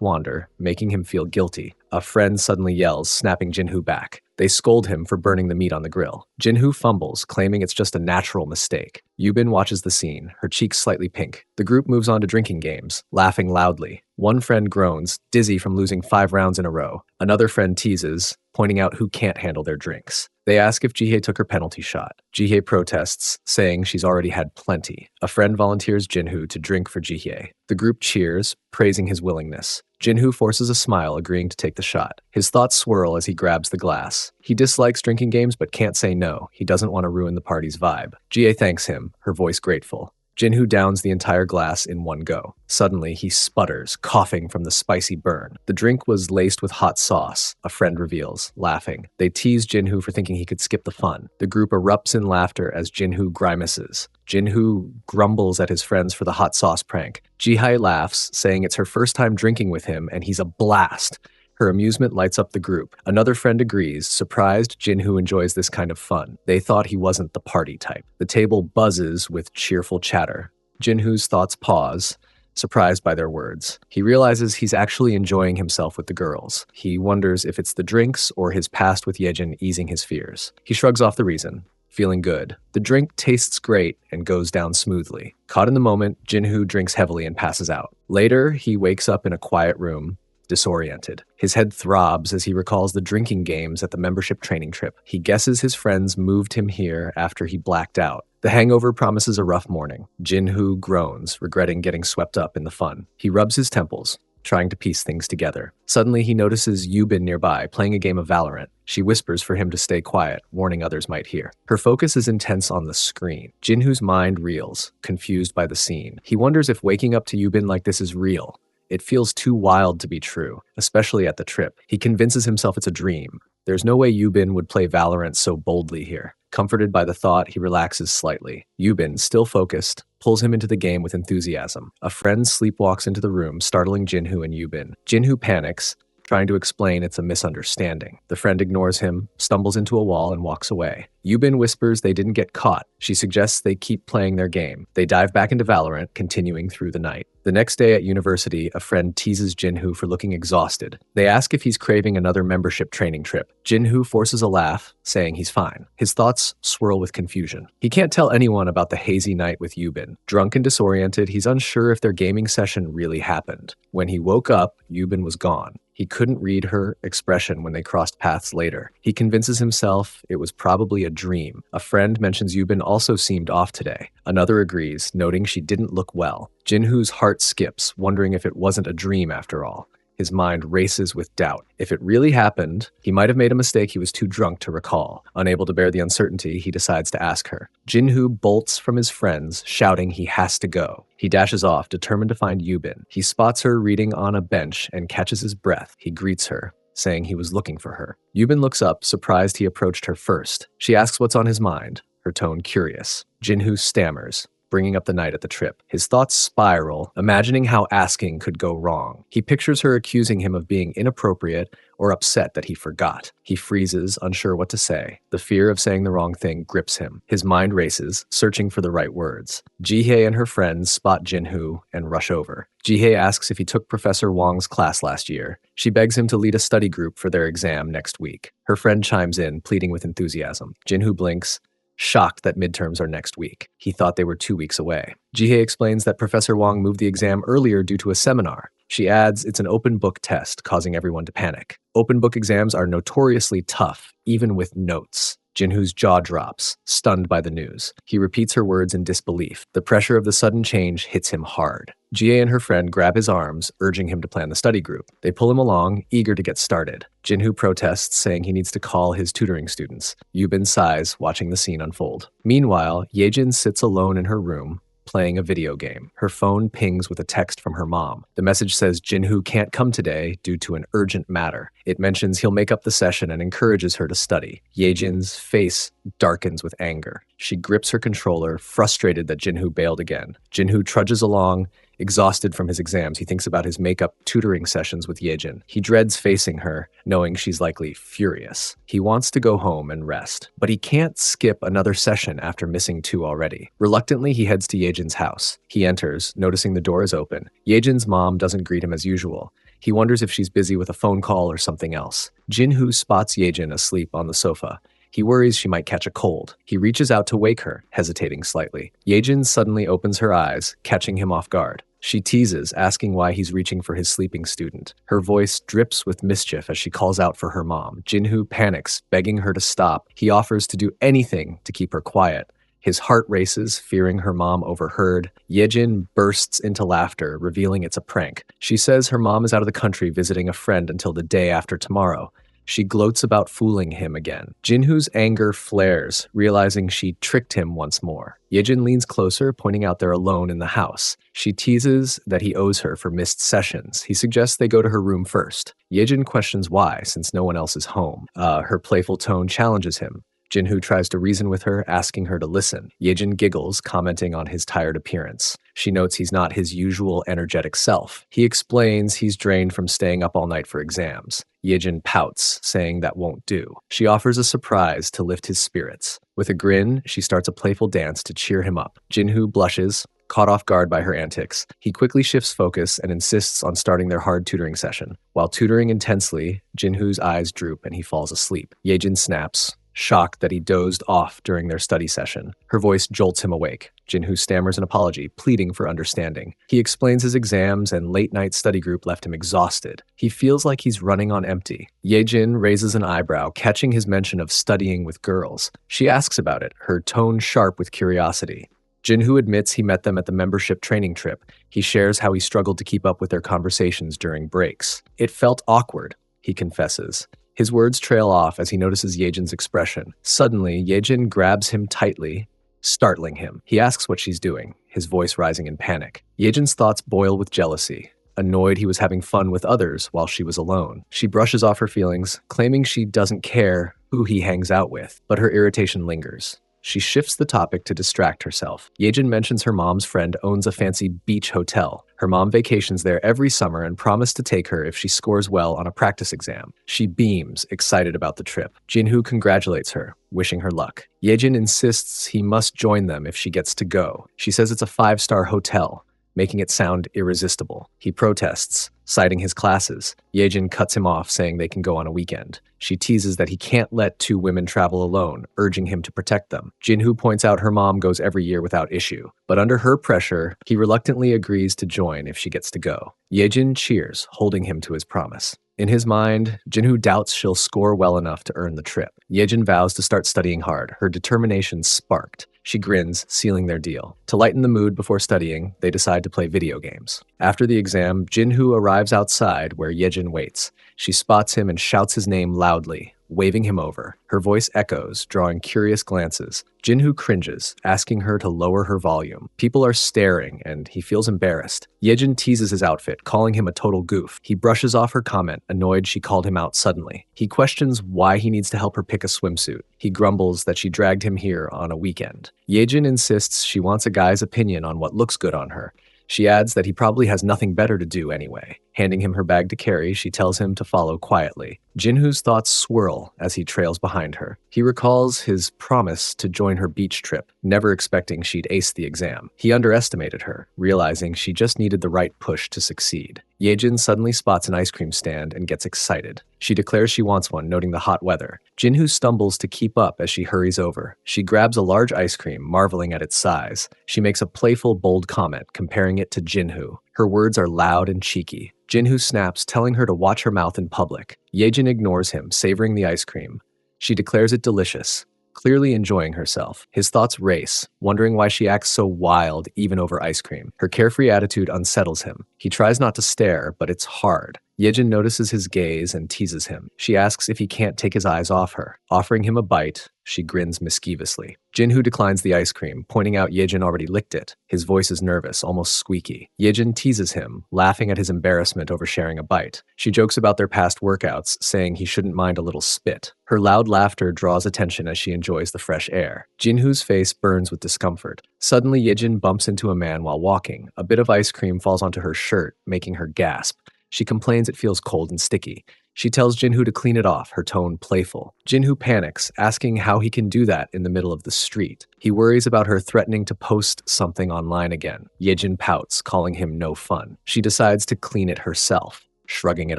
wander, making him feel guilty. A friend suddenly yells, snapping Jinhoo back. They scold him for burning the meat on the grill. Jinhoo fumbles, claiming it's just a natural mistake. Yubin watches the scene, her cheeks slightly pink. The group moves on to drinking games, laughing loudly. One friend groans, dizzy from losing 5 rounds in a row. Another friend teases, pointing out who can't handle their drinks. They ask if Jihye took her penalty shot. Jihye protests, saying she's already had plenty. A friend volunteers Jinhoo to drink for Jihye. The group cheers, praising his willingness. Jinhoo forces a smile, agreeing to take the shot. His thoughts swirl as he grabs the glass. He dislikes drinking games but can't say no. He doesn't want to ruin the party's vibe. Jihye thanks him, her voice grateful. Jinhoo downs the entire glass in one go. Suddenly, he sputters, coughing from the spicy burn. The drink was laced with hot sauce, a friend reveals, laughing. They tease Jinhoo for thinking he could skip the fun. The group erupts in laughter as Jinhoo grimaces. Jinhoo grumbles at his friends for the hot sauce prank. Jihye laughs, saying it's her first time drinking with him and he's a blast. Her amusement lights up the group. Another friend agrees, surprised Jinhoo enjoys this kind of fun. They thought he wasn't the party type. The table buzzes with cheerful chatter. Jinhoo's thoughts pause, surprised by their words. He realizes he's actually enjoying himself with the girls. He wonders if it's the drinks or his past with Yedjin easing his fears. He shrugs off the reason, feeling good. The drink tastes great and goes down smoothly. Caught in the moment, Jinhoo drinks heavily and passes out. Later, he wakes up in a quiet room, disoriented. His head throbs as he recalls the drinking games at the membership training trip. He guesses his friends moved him here after he blacked out. The hangover promises a rough morning. Jinhoo groans, regretting getting swept up in the fun. He rubs his temples, trying to piece things together. Suddenly, he notices Yubin nearby, playing a game of Valorant. She whispers for him to stay quiet, warning others might hear. Her focus is intense on the screen. Jinhoo's mind reels, confused by the scene. He wonders if waking up to Yubin like this is real. It feels too wild to be true, especially at the trip. He convinces himself it's a dream. There's no way Yubin would play Valorant so boldly here. Comforted by the thought, he relaxes slightly. Yubin, still focused, pulls him into the game with enthusiasm. A friend sleepwalks into the room, startling Jinhoo and Yubin. Jinhoo panics, trying to explain it's a misunderstanding. The friend ignores him, stumbles into a wall, and walks away. Yubin whispers they didn't get caught. She suggests they keep playing their game. They dive back into Valorant, continuing through the night. The next day at university, a friend teases Jinhoo for looking exhausted. They ask if he's craving another membership training trip. Jinhoo forces a laugh, saying he's fine. His thoughts swirl with confusion. He can't tell anyone about the hazy night with Yubin. Drunk and disoriented, he's unsure if their gaming session really happened. When he woke up, Yubin was gone. He couldn't read her expression when they crossed paths later. He convinces himself it was probably a dream. A friend mentions Yubin also seemed off today. Another agrees, noting she didn't look well. Jinhoo's heart skips, wondering if it wasn't a dream after all. His mind races with doubt. If it really happened, he might have made a mistake he was too drunk to recall. Unable to bear the uncertainty, he decides to ask her. Jinhoo bolts from his friends, shouting he has to go. He dashes off, determined to find Yubin. He spots her reading on a bench and catches his breath. He greets her, saying he was looking for her. Yubin looks up, surprised he approached her first. She asks what's on his mind, her tone curious. Jinhoo stammers, bringing up the night at the trip. His thoughts spiral, imagining how asking could go wrong. He pictures her accusing him of being inappropriate or upset that he forgot. He freezes, unsure what to say. The fear of saying the wrong thing grips him. His mind races, searching for the right words. Jihye and her friends spot Jinhoo and rush over. Jihye asks if he took Professor Wang's class last year. She begs him to lead a study group for their exam next week. Her friend chimes in, pleading with enthusiasm. Jinhoo blinks, shocked that midterms are next week. He thought they were 2 weeks away. Jihye explains that Professor Wang moved the exam earlier due to a seminar. She adds it's an open book test, causing everyone to panic. Open book exams are notoriously tough, even with notes. Jinhoo's jaw drops, stunned by the news. He repeats her words in disbelief. The pressure of the sudden change hits him hard. Jie and her friend grab his arms, urging him to plan the study group. They pull him along, eager to get started. Jinhoo protests, saying he needs to call his tutoring students. Yubin sighs, watching the scene unfold. Meanwhile, Yedjin sits alone in her room, playing a video game. Her phone pings with a text from her mom. The message says Jinhoo can't come today due to an urgent matter. It mentions he'll make up the session and encourages her to study. Yejin's face darkens with anger. She grips her controller, frustrated that Jinhoo bailed again. Jinhoo trudges along, exhausted from his exams. He thinks about his makeup tutoring sessions with Yedjin. He dreads facing her, knowing she's likely furious. He wants to go home and rest, but he can't skip another session after missing 2 already. Reluctantly, he heads to Yejin's house. He enters, noticing the door is open. Yejin's mom doesn't greet him as usual. He wonders if she's busy with a phone call or something else. Jinhoo spots Yejin asleep on the sofa. He worries she might catch a cold. He reaches out to wake her, hesitating slightly. Yejin suddenly opens her eyes, catching him off guard. She teases, asking why he's reaching for his sleeping student. Her voice drips with mischief as she calls out for her mom. Jinhoo panics, begging her to stop. He offers to do anything to keep her quiet. His heart races, fearing her mom overheard. Yedjin bursts into laughter, revealing it's a prank. She says her mom is out of the country visiting a friend until the day after tomorrow. She gloats about fooling him again. Jinhoo's anger flares, realizing she tricked him once more. Yedjin leans closer, pointing out they're alone in the house. She teases that he owes her for missed sessions. He suggests they go to her room first. Yedjin questions why, since no one else is home. Her playful tone challenges him. Jinhoo tries to reason with her, asking her to listen. Yedjin giggles, commenting on his tired appearance. She notes he's not his usual energetic self. He explains he's drained from staying up all night for exams. Yedjin pouts, saying that won't do. She offers a surprise to lift his spirits. With a grin, she starts a playful dance to cheer him up. Jinhoo blushes, caught off guard by her antics. He quickly shifts focus and insists on starting their hard tutoring session. While tutoring intensely, Jinhoo's eyes droop and he falls asleep. Yedjin snaps, shocked that he dozed off during their study session. Her voice jolts him awake. Jinhoo stammers an apology, pleading for understanding. He explains his exams and late-night study group left him exhausted. He feels like he's running on empty. Yedjin raises an eyebrow, catching his mention of studying with girls. She asks about it, her tone sharp with curiosity. Jinhoo admits he met them at the membership training trip. He shares how he struggled to keep up with their conversations during breaks. It felt awkward, he confesses. His words trail off as he notices Yejin's expression. Suddenly, Yejin grabs him tightly, startling him. He asks what she's doing, his voice rising in panic. Yejin's thoughts boil with jealousy, annoyed he was having fun with others while she was alone. She brushes off her feelings, claiming she doesn't care who he hangs out with, but her irritation lingers. She shifts the topic to distract herself. Yejin mentions her mom's friend owns a fancy beach hotel. Her mom vacations there every summer and promised to take her if she scores well on a practice exam. She beams, excited about the trip. Jinhoo congratulates her, wishing her luck. Yejin insists he must join them if she gets to go. She says it's a 5-star hotel, making it sound irresistible. He protests, citing his classes. Yejin cuts him off, saying they can go on a weekend. She teases that he can't let 2 women travel alone, urging him to protect them. Jinhoo points out her mom goes every year without issue, but under her pressure, he reluctantly agrees to join if she gets to go. Yejin cheers, holding him to his promise. In his mind, Jinhoo doubts she'll score well enough to earn the trip. Yejin vows to start studying hard, her determination sparked. She grins, sealing their deal. To lighten the mood before studying, they decide to play video games. After the exam, Jinhoo arrives outside where Yejin waits. She spots him and shouts his name loudly, waving him over. Her voice echoes, drawing curious glances. Jinhoo cringes, asking her to lower her volume. People are staring, and he feels embarrassed. Yejin teases his outfit, calling him a total goof. He brushes off her comment, annoyed she called him out suddenly. He questions why he needs to help her pick a swimsuit. He grumbles that she dragged him here on a weekend. Yejin insists she wants a guy's opinion on what looks good on her. She adds that he probably has nothing better to do anyway. Handing him her bag to carry, she tells him to follow quietly. Jinhoo's thoughts swirl as he trails behind her. He recalls his promise to join her beach trip, never expecting she'd ace the exam. He underestimated her, realizing she just needed the right push to succeed. Yejin suddenly spots an ice cream stand and gets excited. She declares she wants one, noting the hot weather. Jinhoo stumbles to keep up as she hurries over. She grabs a large ice cream, marveling at its size. She makes a playful, bold comment, comparing it to Jinhoo. Her words are loud and cheeky. Jinhoo snaps, telling her to watch her mouth in public. Yejin ignores him, savoring the ice cream. She declares it delicious, clearly enjoying herself. His thoughts race, wondering why she acts so wild even over ice cream. Her carefree attitude unsettles him. He tries not to stare, but it's hard. Yedjin notices his gaze and teases him. She asks if he can't take his eyes off her. Offering him a bite, she grins mischievously. Jinhoo declines the ice cream, pointing out Yedjin already licked it. His voice is nervous, almost squeaky. Yedjin teases him, laughing at his embarrassment over sharing a bite. She jokes about their past workouts, saying he shouldn't mind a little spit. Her loud laughter draws attention as she enjoys the fresh air. Jinhoo's face burns with discomfort. Suddenly, Yedjin bumps into a man while walking. A bit of ice cream falls onto her shirt, making her gasp. She complains it feels cold and sticky. She tells Jinhoo to clean it off, her tone playful. Jinhoo panics, asking how he can do that in the middle of the street. He worries about her threatening to post something online again. Yedjin pouts, calling him no fun. She decides to clean it herself, shrugging it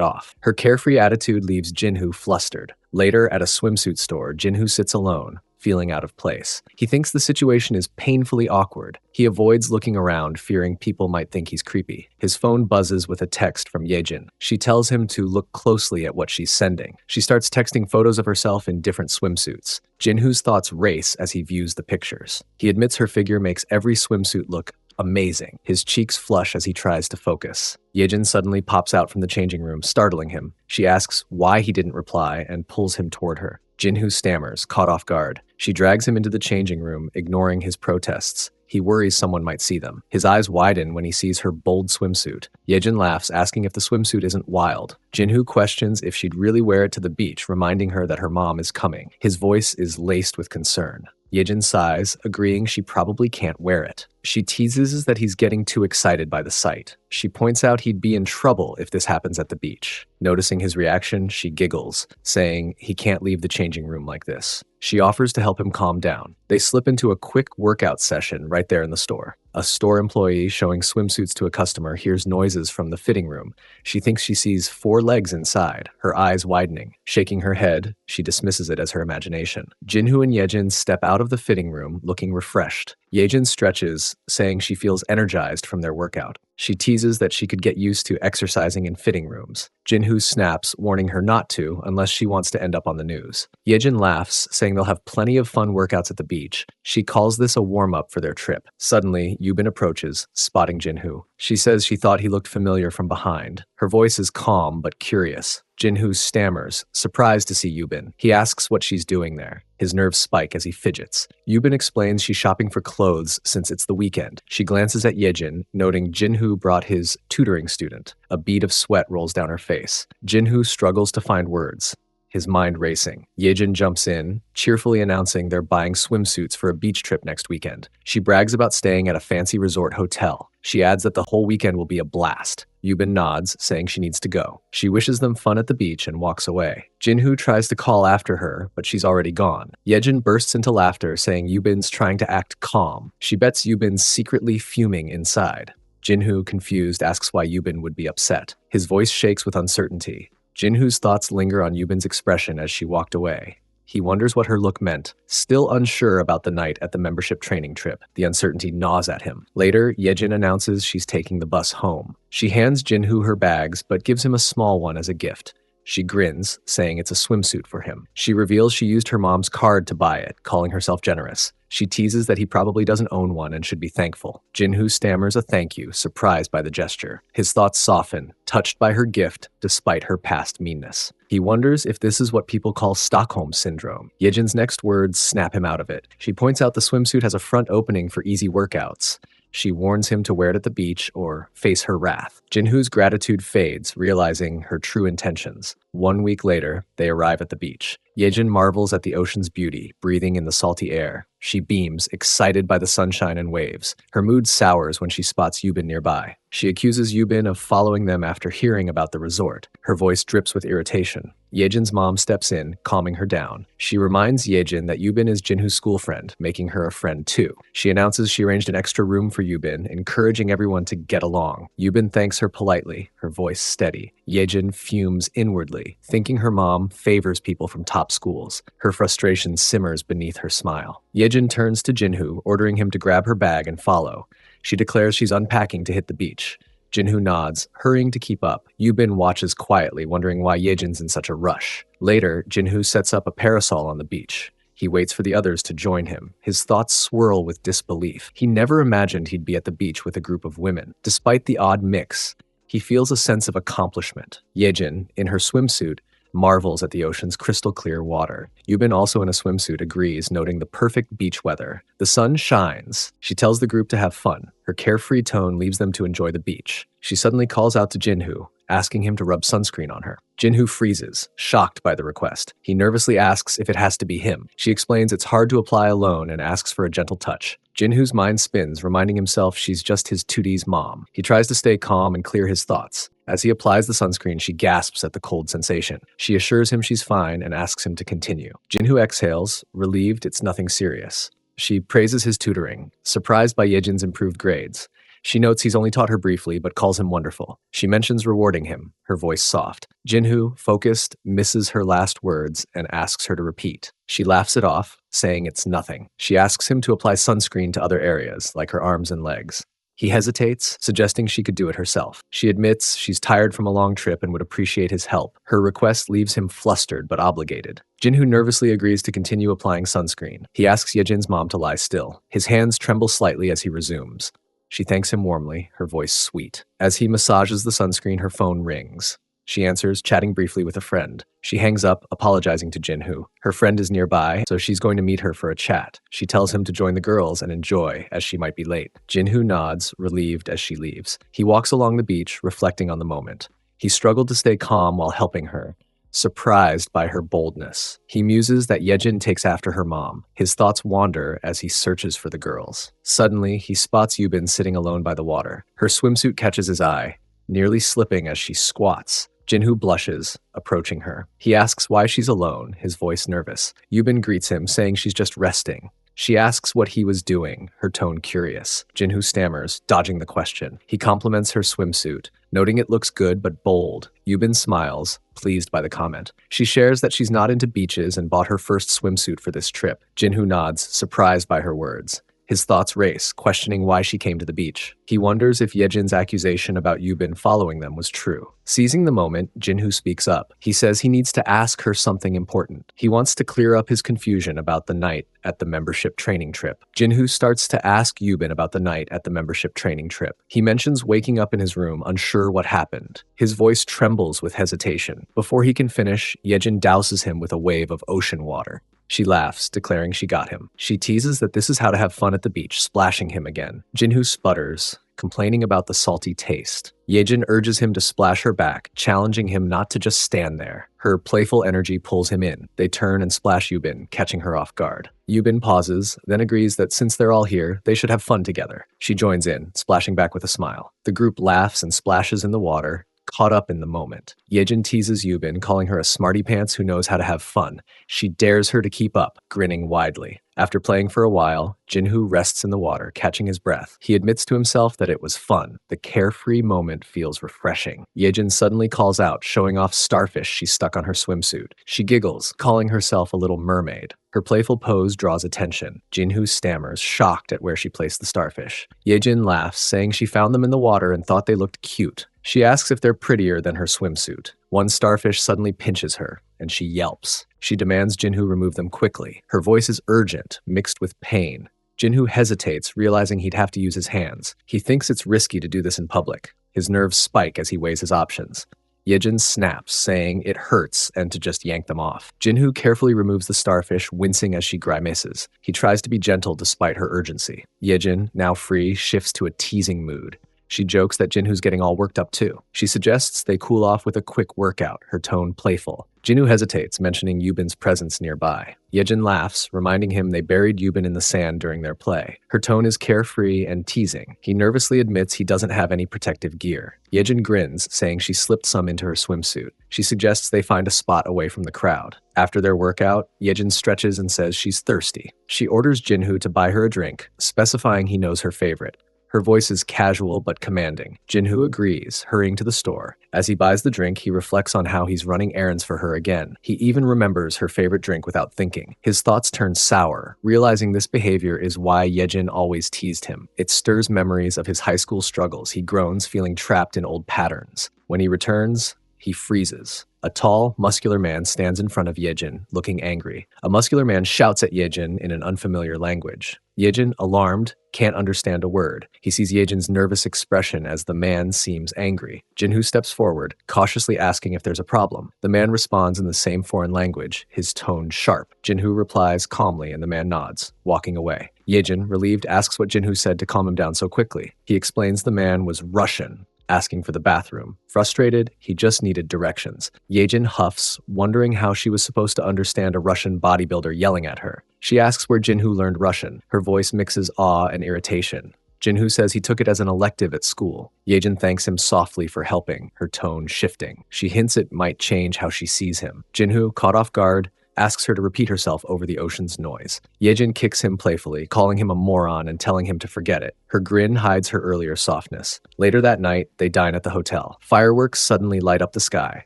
off. Her carefree attitude leaves Jinhoo flustered. Later, at a swimsuit store, Jinhoo sits alone, feeling out of place. He thinks the situation is painfully awkward. He avoids looking around, fearing people might think he's creepy. His phone buzzes with a text from Yedjin. She tells him to look closely at what she's sending. She starts texting photos of herself in different swimsuits. Jinhoo's thoughts race as he views the pictures. He admits her figure makes every swimsuit look amazing. His cheeks flush as he tries to focus. Yedjin suddenly pops out from the changing room, startling him. She asks why he didn't reply and pulls him toward her. Jinhoo stammers, caught off guard. She drags him into the changing room, ignoring his protests. He worries someone might see them. His eyes widen when he sees her bold swimsuit. Yedjin laughs, asking if the swimsuit isn't wild. Jinhoo questions if she'd really wear it to the beach, reminding her that her mom is coming. His voice is laced with concern. Yedjin sighs, agreeing she probably can't wear it. She teases that he's getting too excited by the sight. She points out he'd be in trouble if this happens at the beach. Noticing his reaction, she giggles, saying he can't leave the changing room like this. She offers to help him calm down. They slip into a quick workout session right there in the store. A store employee showing swimsuits to a customer hears noises from the fitting room. She thinks she sees 4 legs inside, her eyes widening. Shaking her head, she dismisses it as her imagination. Jinhoo and Yedjin step out of the fitting room, looking refreshed. Yedjin stretches, saying she feels energized from their workout. She teases that she could get used to exercising in fitting rooms. Jinhoo snaps, warning her not to unless she wants to end up on the news. Yedjin laughs, saying they'll have plenty of fun workouts at the beach. She calls this a warm-up for their trip. Suddenly, Yubin approaches, spotting Jinhoo. She says she thought he looked familiar from behind. Her voice is calm but curious. Jinhoo stammers, surprised to see Yubin. He asks what she's doing there. His nerves spike as he fidgets. Yubin explains she's shopping for clothes since it's the weekend. She glances at Yedjin, noting Jinhoo brought his tutoring student. A bead of sweat rolls down her face. Jinhoo struggles to find words, his mind racing. Yedjin jumps in, cheerfully announcing they're buying swimsuits for a beach trip next weekend. She brags about staying at a fancy resort hotel. She adds that the whole weekend will be a blast. Yubin nods, saying she needs to go. She wishes them fun at the beach and walks away. Jinhoo tries to call after her, but she's already gone. Yedjin bursts into laughter, saying Yubin's trying to act calm. She bets Yubin's secretly fuming inside. Jinhoo, confused, asks why Yubin would be upset. His voice shakes with uncertainty. Jinhoo's thoughts linger on Yubin's expression as she walked away. He wonders what her look meant. Still unsure about the night at the membership training trip, the uncertainty gnaws at him. Later, Yedjin announces she's taking the bus home. She hands Jinhoo her bags, but gives him a small one as a gift. She grins, saying it's a swimsuit for him. She reveals she used her mom's card to buy it, calling herself generous. She teases that he probably doesn't own one and should be thankful. Jinhoo stammers a thank you, surprised by the gesture. His thoughts soften, touched by her gift despite her past meanness. He wonders if this is what people call Stockholm Syndrome. Yedjin's next words snap him out of it. She points out the swimsuit has a front opening for easy workouts. She warns him to wear it at the beach or face her wrath. Jinhoo's gratitude fades, realizing her true intentions. 1 week later, they arrive at the beach. Yedjin marvels at the ocean's beauty, breathing in the salty air. She beams, excited by the sunshine and waves. Her mood sours when she spots Yubin nearby. She accuses Yubin of following them after hearing about the resort. Her voice drips with irritation. Yedjin's mom steps in, calming her down. She reminds Yedjin that Yubin is Jinhoo's school friend, making her a friend too. She announces she arranged an extra room for Yubin, encouraging everyone to get along. Yubin thanks her politely, her voice steady. Yedjin fumes inwardly, thinking her mom favors people from top schools. Her frustration simmers beneath her smile. Yedjin turns to Jinhoo, ordering him to grab her bag and follow. She declares she's unpacking to hit the beach. Jinhoo nods, hurrying to keep up. Yubin watches quietly, wondering why Yedjin's in such a rush. Later, Jinhoo sets up a parasol on the beach. He waits for the others to join him. His thoughts swirl with disbelief. He never imagined he'd be at the beach with a group of women. Despite the odd mix, he feels a sense of accomplishment. Yedjin, in her swimsuit, marvels at the ocean's crystal clear water. Yubin, also in a swimsuit, agrees, noting the perfect beach weather. The sun shines. She tells the group to have fun. Her carefree tone leaves them to enjoy the beach. She suddenly calls out to Jinhoo, asking him to rub sunscreen on her. Jinhoo freezes, shocked by the request. He nervously asks if it has to be him. She explains it's hard to apply alone and asks for a gentle touch. Jinhoo's mind spins, reminding himself she's just his Tutee's mom. He tries to stay calm and clear his thoughts. As he applies the sunscreen, she gasps at the cold sensation. She assures him she's fine and asks him to continue. Jinhoo exhales, relieved it's nothing serious. She praises his tutoring, surprised by Yedjin's improved grades. She notes he's only taught her briefly, but calls him wonderful. She mentions rewarding him, her voice soft. Jinhoo, focused, misses her last words and asks her to repeat. She laughs it off, saying it's nothing. She asks him to apply sunscreen to other areas, like her arms and legs. He hesitates, suggesting she could do it herself. She admits she's tired from a long trip and would appreciate his help. Her request leaves him flustered but obligated. Jinhoo nervously agrees to continue applying sunscreen. He asks Yedjin's mom to lie still. His hands tremble slightly as he resumes. She thanks him warmly, her voice sweet. As he massages the sunscreen, her phone rings. She answers, chatting briefly with a friend. She hangs up, apologizing to Jinhoo. Her friend is nearby, so she's going to meet her for a chat. She tells him to join the girls and enjoy, as she might be late. Jinhoo nods, relieved as she leaves. He walks along the beach, reflecting on the moment. He struggled to stay calm while helping her, surprised by her boldness. He muses that Yedjin takes after her mom. His thoughts wander as he searches for the girls. Suddenly, he spots Yubin sitting alone by the water. Her swimsuit catches his eye, nearly slipping as she squats. Jinhoo blushes, approaching her. He asks why she's alone, his voice nervous. Yubin greets him, saying she's just resting. She asks what he was doing, her tone curious. Jinhoo stammers, dodging the question. He compliments her swimsuit, noting it looks good but bold. Yubin smiles, pleased by the comment. She shares that she's not into beaches and bought her first swimsuit for this trip. Jinhoo nods, surprised by her words. His thoughts race, questioning why she came to the beach. He wonders if Yedjin's accusation about Yubin following them was true. Seizing the moment, Jinhoo speaks up. He says he needs to ask her something important. He wants to clear up his confusion about the night at the membership training trip. Jinhoo starts to ask Yubin about the night at the membership training trip. He mentions waking up in his room, unsure what happened. His voice trembles with hesitation. Before he can finish, Yedjin douses him with a wave of ocean water. She laughs, declaring she got him. She teases that this is how to have fun at the beach, splashing him again. Jinhoo sputters, complaining about the salty taste. Yedjin urges him to splash her back, challenging him not to just stand there. Her playful energy pulls him in. They turn and splash Yubin, catching her off guard. Yubin pauses, then agrees that since they're all here, they should have fun together. She joins in, splashing back with a smile. The group laughs and splashes in the water, caught up in the moment. Yedjin teases Yubin, calling her a smarty pants who knows how to have fun. She dares her to keep up, grinning widely. After playing for a while, Jinhoo rests in the water, catching his breath. He admits to himself that it was fun. The carefree moment feels refreshing. Yedjin suddenly calls out, showing off starfish she stuck on her swimsuit. She giggles, calling herself a little mermaid. Her playful pose draws attention. Jinhoo stammers, shocked at where she placed the starfish. Yedjin laughs, saying she found them in the water and thought they looked cute. She asks if they're prettier than her swimsuit. One starfish suddenly pinches her, and she yelps. She demands Jinhoo remove them quickly. Her voice is urgent, mixed with pain. Jinhoo hesitates, realizing he'd have to use his hands. He thinks it's risky to do this in public. His nerves spike as he weighs his options. Yedjin snaps, saying it hurts and to just yank them off. Jinhoo carefully removes the starfish, wincing as she grimaces. He tries to be gentle despite her urgency. Yedjin, now free, shifts to a teasing mood. She jokes that Jinhoo's getting all worked up too. She suggests they cool off with a quick workout, her tone playful. Jinhoo hesitates, mentioning Yubin's presence nearby. Yedjin laughs, reminding him they buried Yubin in the sand during their play. Her tone is carefree and teasing. He nervously admits he doesn't have any protective gear. Yedjin grins, saying she slipped some into her swimsuit. She suggests they find a spot away from the crowd. After their workout, Yedjin stretches and says she's thirsty. She orders Jinhoo to buy her a drink, specifying he knows her favorite. Her voice is casual but commanding. Jinhoo agrees, hurrying to the store. As he buys the drink, he reflects on how he's running errands for her again. He even remembers her favorite drink without thinking. His thoughts turn sour, realizing this behavior is why Yedjin always teased him. It stirs memories of his high school struggles. He groans, feeling trapped in old patterns. When he returns, He freezes. A tall, muscular man stands in front of Yedjin, looking angry. A muscular man shouts at Yedjin in an unfamiliar language. Yedjin, alarmed, can't understand a word. He sees Yejin's nervous expression as the man seems angry. Jinhoo steps forward, cautiously asking if there's a problem. The man responds in the same foreign language, his tone sharp. Jinhoo replies calmly and the man nods, walking away. Yejin, relieved, asks what Jinhoo said to calm him down so quickly. He explains the man was Russian, asking for the bathroom. Frustrated, he just needed directions. Yejin huffs, wondering how she was supposed to understand a Russian bodybuilder yelling at her. She asks where Jinhoo learned Russian. Her voice mixes awe and irritation. Jinhoo says he took it as an elective at school. Yejin thanks him softly for helping, her tone shifting. She hints it might change how she sees him. Jinhoo, caught off guard, asks her to repeat herself over the ocean's noise. Yejin kicks him playfully, calling him a moron and telling him to forget it. Her grin hides her earlier softness. Later that night, they dine at the hotel. Fireworks suddenly light up the sky,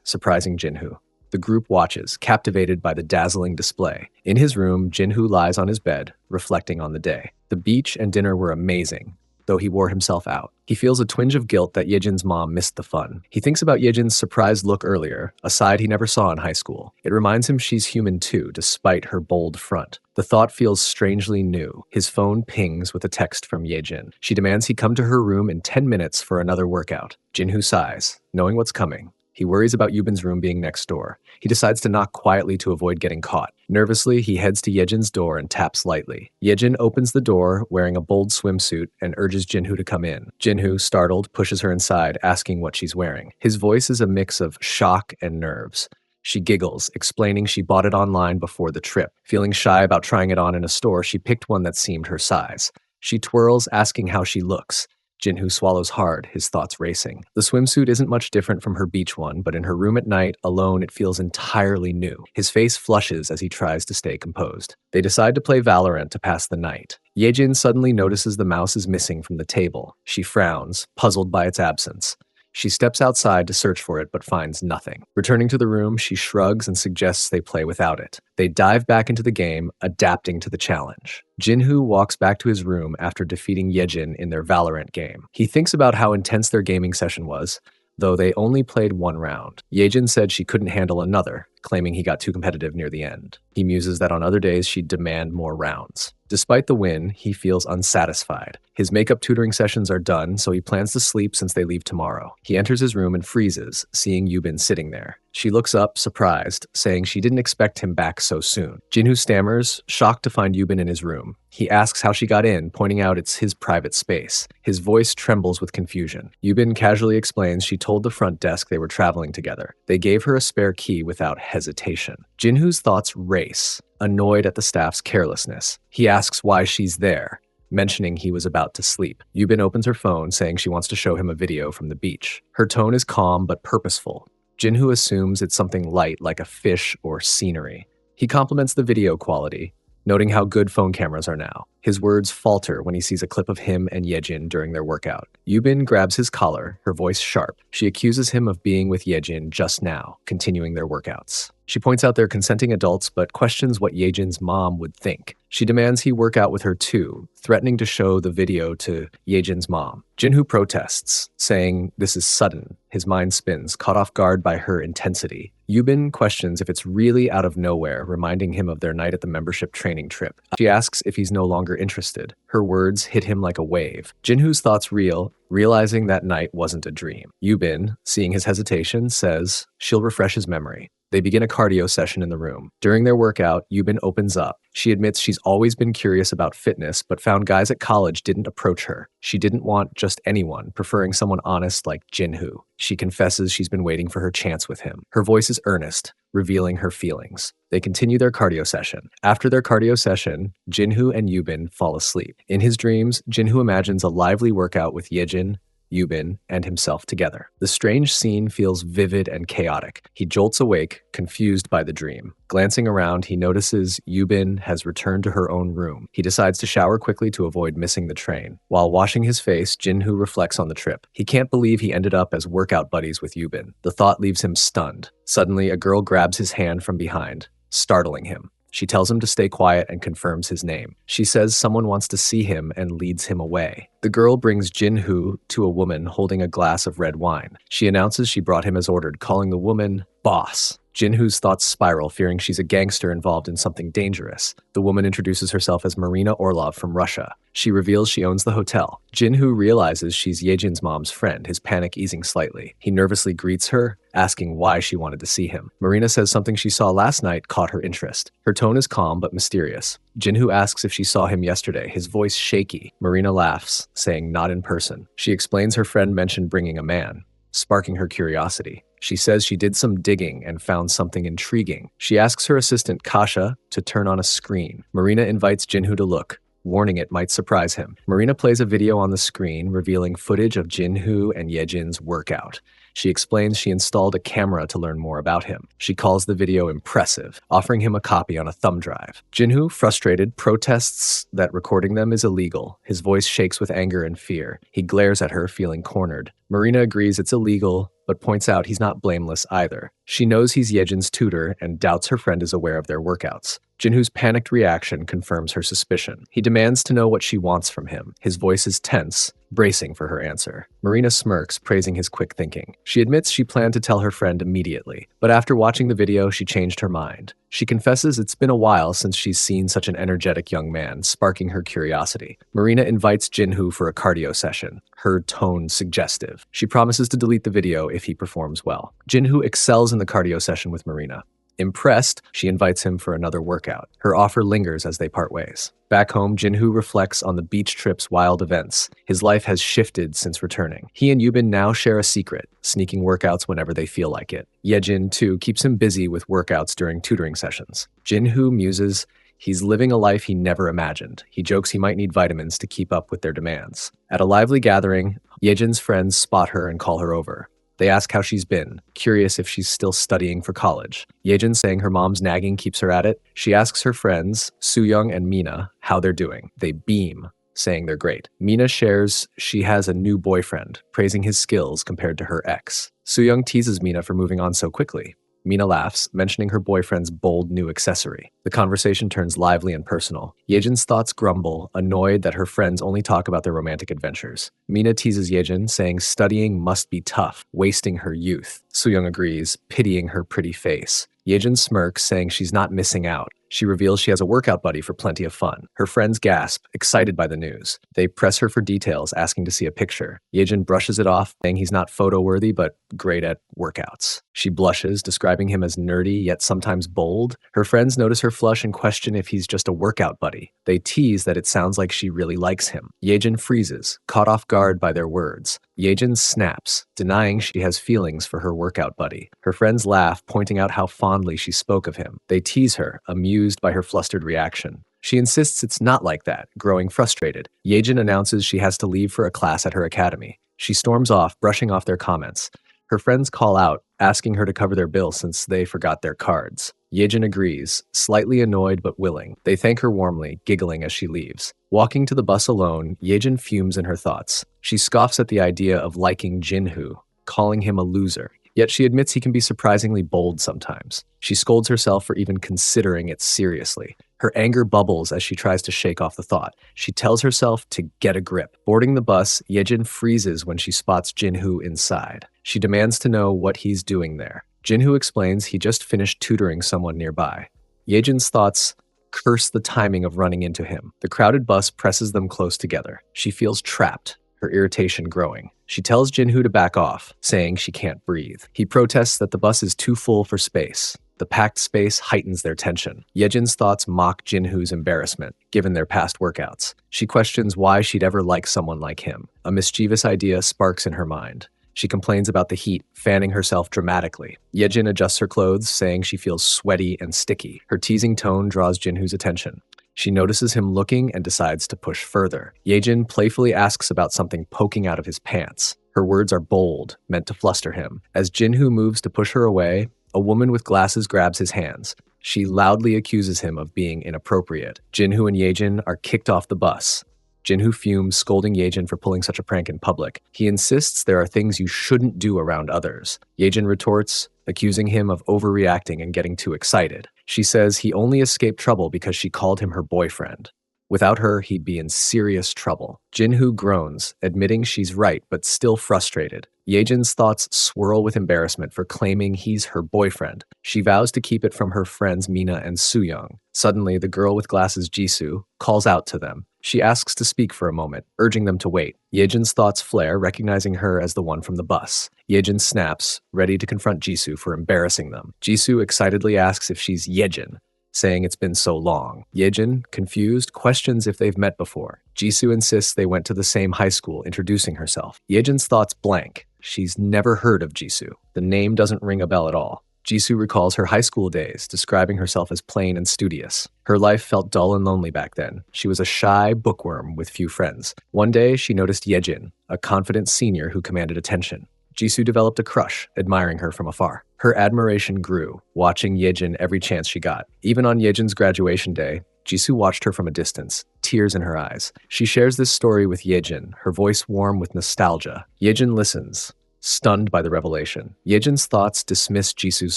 surprising Jinhoo. The group watches, captivated by the dazzling display. In his room, Jinhoo lies on his bed, reflecting on the day. The beach and dinner were amazing, though he wore himself out. He feels a twinge of guilt that Yejin's mom missed the fun. He thinks about Yejin's surprised look earlier, a side he never saw in high school. It reminds him she's human too, despite her bold front. The thought feels strangely new. His phone pings with a text from Yejin. She demands he come to her room in 10 minutes for another workout. Jinhoo sighs, knowing what's coming. He worries about Yubin's room being next door. He decides to knock quietly to avoid getting caught. Nervously, he heads to Yejin's door and taps lightly. Yejin opens the door, wearing a bold swimsuit, and urges Jinhoo to come in. Jinhoo, startled, pushes her inside, asking what she's wearing. His voice is a mix of shock and nerves. She giggles, explaining she bought it online before the trip. Feeling shy about trying it on in a store, she picked one that seemed her size. She twirls, asking how she looks. Jinhoo swallows hard, his thoughts racing. The swimsuit isn't much different from her beach one, but in her room at night, alone, it feels entirely new. His face flushes as he tries to stay composed. They decide to play Valorant to pass the night. Yejin suddenly notices the mouse is missing from the table. She frowns, puzzled by its absence. She steps outside to search for it, but finds nothing. Returning to the room, she shrugs and suggests they play without it. They dive back into the game, adapting to the challenge. Jinhoo walks back to his room after defeating Yejin in their Valorant game. He thinks about how intense their gaming session was, though they only played one round. Yejin said she couldn't handle another, claiming he got too competitive near the end. He muses that on other days she'd demand more rounds. Despite the win, he feels unsatisfied. His makeup tutoring sessions are done, so he plans to sleep since they leave tomorrow. He enters his room and freezes, seeing Yubin sitting there. She looks up, surprised, saying she didn't expect him back so soon. Jinhoo stammers, shocked to find Yubin in his room. He asks how she got in, pointing out it's his private space. His voice trembles with confusion. Yubin casually explains she told the front desk they were traveling together. They gave her a spare key without hesitation. Jinhoo's thoughts race, annoyed at the staff's carelessness. He asks why she's there, mentioning he was about to sleep. Yubin opens her phone, saying she wants to show him a video from the beach. Her tone is calm but purposeful. Jinhoo assumes it's something light like a fish or scenery. He compliments the video quality, noting how good phone cameras are now. His words falter when he sees a clip of him and Yejin during their workout. Yubin grabs his collar, her voice sharp. She accuses him of being with Yejin just now, continuing their workouts. She points out they're consenting adults, but questions what Yejin's mom would think. She demands he work out with her too, threatening to show the video to Yejin's mom. Jinhoo protests, saying this is sudden. His mind spins, caught off guard by her intensity. Yubin questions if it's really out of nowhere, reminding him of their night at the membership training trip. She asks if he's no longer interested. Her words hit him like a wave. Jinhoo's thoughts reel, realizing that night wasn't a dream. Yubin, seeing his hesitation, says she'll refresh his memory. They begin a cardio session in the room. During their workout, Yubin opens up. She admits she's always been curious about fitness, but found guys at college didn't approach her. She didn't want just anyone, preferring someone honest like Jinhoo. She confesses she's been waiting for her chance with him. Her voice is earnest, revealing her feelings. They continue their cardio session. After their cardio session, Jinhoo and Yubin fall asleep. In his dreams, Jinhoo imagines a lively workout with Yejin, Yubin, and himself together. The strange scene feels vivid and chaotic. He jolts awake, confused by the dream. Glancing around, he notices Yubin has returned to her own room. He decides to shower quickly to avoid missing the train. While washing his face, Jinhoo reflects on the trip. He can't believe he ended up as workout buddies with Yubin. The thought leaves him stunned. Suddenly, a girl grabs his hand from behind, startling him. She tells him to stay quiet and confirms his name. She says someone wants to see him and leads him away. The girl brings Jin-hoo to a woman holding a glass of red wine. She announces she brought him as ordered, calling the woman boss. Jin-hoo's thoughts spiral, fearing she's a gangster involved in something dangerous. The woman introduces herself as Marina Orlov from Russia. She reveals she owns the hotel. Jin-hoo realizes she's Yedjin's mom's friend, his panic easing slightly. He nervously greets her, asking why she wanted to see him. Marina says something she saw last night caught her interest. Her tone is calm but mysterious. Jin-hoo asks if she saw him yesterday, his voice shaky. Marina laughs, saying not in person. She explains her friend mentioned bringing a man, sparking her curiosity. She says she did some digging and found something intriguing. She asks her assistant Kasha to turn on a screen. Marina invites Jin-hoo to look, warning it might surprise him. Marina plays a video on the screen revealing footage of Jin-hoo and Yedjin's workout. She explains she installed a camera to learn more about him. She calls the video impressive, offering him a copy on a thumb drive. Jin-hoo, frustrated, protests that recording them is illegal. His voice shakes with anger and fear. He glares at her, feeling cornered. Marina agrees it's illegal, but points out he's not blameless either. She knows he's Yedjin's tutor and doubts her friend is aware of their workouts. Jin-hoo's panicked reaction confirms her suspicion. He demands to know what she wants from him. His voice is tense, bracing for her answer. Marina smirks, praising his quick thinking. She admits she planned to tell her friend immediately, but after watching the video, she changed her mind. She confesses it's been a while since she's seen such an energetic young man, sparking her curiosity. Marina invites Jin-hoo for a cardio session, her tone suggestive. She promises to delete the video if he performs well. Jin-hoo excels in the cardio session with Marina. Impressed, she invites him for another workout. Her offer lingers as they part ways. Back home, Jin-hoo reflects on the beach trip's wild events. His life has shifted since returning. He and Yubin now share a secret, sneaking workouts whenever they feel like it. Yedjin, too, keeps him busy with workouts during tutoring sessions. Jin-hoo muses he's living a life he never imagined. He jokes he might need vitamins to keep up with their demands. At a lively gathering, Yedjin's friends spot her and call her over. They ask how she's been, curious if she's still studying for college. Yedjin saying her mom's nagging keeps her at it. She asks her friends, Soo-young and Mina, how they're doing. They beam, saying they're great. Mina shares she has a new boyfriend, praising his skills compared to her ex. Soo-young teases Mina for moving on so quickly. Mina laughs, mentioning her boyfriend's bold new accessory. The conversation turns lively and personal. Yedjin's thoughts grumble, annoyed that her friends only talk about their romantic adventures. Mina teases Yedjin, saying studying must be tough, wasting her youth. Soo-young agrees, pitying her pretty face. Yedjin smirks, saying she's not missing out. She reveals she has a workout buddy for plenty of fun. Her friends gasp, excited by the news. They press her for details, asking to see a picture. Yedjin brushes it off, saying he's not photo-worthy, but great at workouts. She blushes, describing him as nerdy, yet sometimes bold. Her friends notice her flush and question if he's just a workout buddy. They tease that it sounds like she really likes him. Yedjin freezes, caught off guard by their words. Yedjin snaps, denying she has feelings for her workout buddy. Her friends laugh, pointing out how fondly she spoke of him. They tease her, amused by her flustered reaction. She insists it's not like that, growing frustrated. Yedjin announces she has to leave for a class at her academy. She storms off, brushing off their comments. Her friends call out, asking her to cover their bill since they forgot their cards. Yedjin agrees, slightly annoyed but willing. They thank her warmly, giggling as she leaves. Walking to the bus alone, Yedjin fumes in her thoughts. She scoffs at the idea of liking Jin-hoo, calling him a loser. Yet she admits he can be surprisingly bold sometimes. She scolds herself for even considering it seriously. Her anger bubbles as she tries to shake off the thought. She tells herself to get a grip. Boarding the bus, Yedjin freezes when she spots Jin-hoo inside. She demands to know what he's doing there. Jin-hoo explains he just finished tutoring someone nearby. Yedjin's thoughts curse the timing of running into him. The crowded bus presses them close together. She feels trapped, her irritation growing. She tells Jin-hoo to back off, saying she can't breathe. He protests that the bus is too full for space. The packed space heightens their tension. Yedjin's thoughts mock Jin-hoo's embarrassment, given their past workouts. She questions why she'd ever like someone like him. A mischievous idea sparks in her mind. She complains about the heat, fanning herself dramatically. Yedjin adjusts her clothes, saying she feels sweaty and sticky. Her teasing tone draws Jin-hoo's attention. She notices him looking and decides to push further. Yedjin playfully asks about something poking out of his pants. Her words are bold, meant to fluster him. As Jin-hoo moves to push her away, a woman with glasses grabs his hands. She loudly accuses him of being inappropriate. Jin-hoo and Yedjin are kicked off the bus. Jinhoo fumes, scolding Yedjin for pulling such a prank in public. He insists there are things you shouldn't do around others. Yedjin retorts, accusing him of overreacting and getting too excited. She says he only escaped trouble because she called him her boyfriend. Without her, he'd be in serious trouble. Jinhoo groans, admitting she's right but still frustrated. Yejin's thoughts swirl with embarrassment for claiming he's her boyfriend. She vows to keep it from her friends Mina and Sooyoung. Suddenly, the girl with glasses Jisoo calls out to them. She asks to speak for a moment, urging them to wait. Yejin's thoughts flare, recognizing her as the one from the bus. Yejin snaps, ready to confront Jisoo for embarrassing them. Jisoo excitedly asks if she's Yedjin, saying it's been so long. Yedjin, confused, questions if they've met before. Jisoo insists they went to the same high school, introducing herself. Yejin's thoughts blank. She's never heard of Jisoo. The name doesn't ring a bell at all. Jisoo recalls her high school days, describing herself as plain and studious. Her life felt dull and lonely back then. She was a shy bookworm with few friends. One day, she noticed Yedjin, a confident senior who commanded attention. Jisoo developed a crush, admiring her from afar. Her admiration grew, watching Yedjin every chance she got. Even on Yejin's graduation day, Jisoo watched her from a distance, tears in her eyes. She shares this story with Yedjin, her voice warm with nostalgia. Yedjin listens, stunned by the revelation. Yejin's thoughts dismiss Jisoo's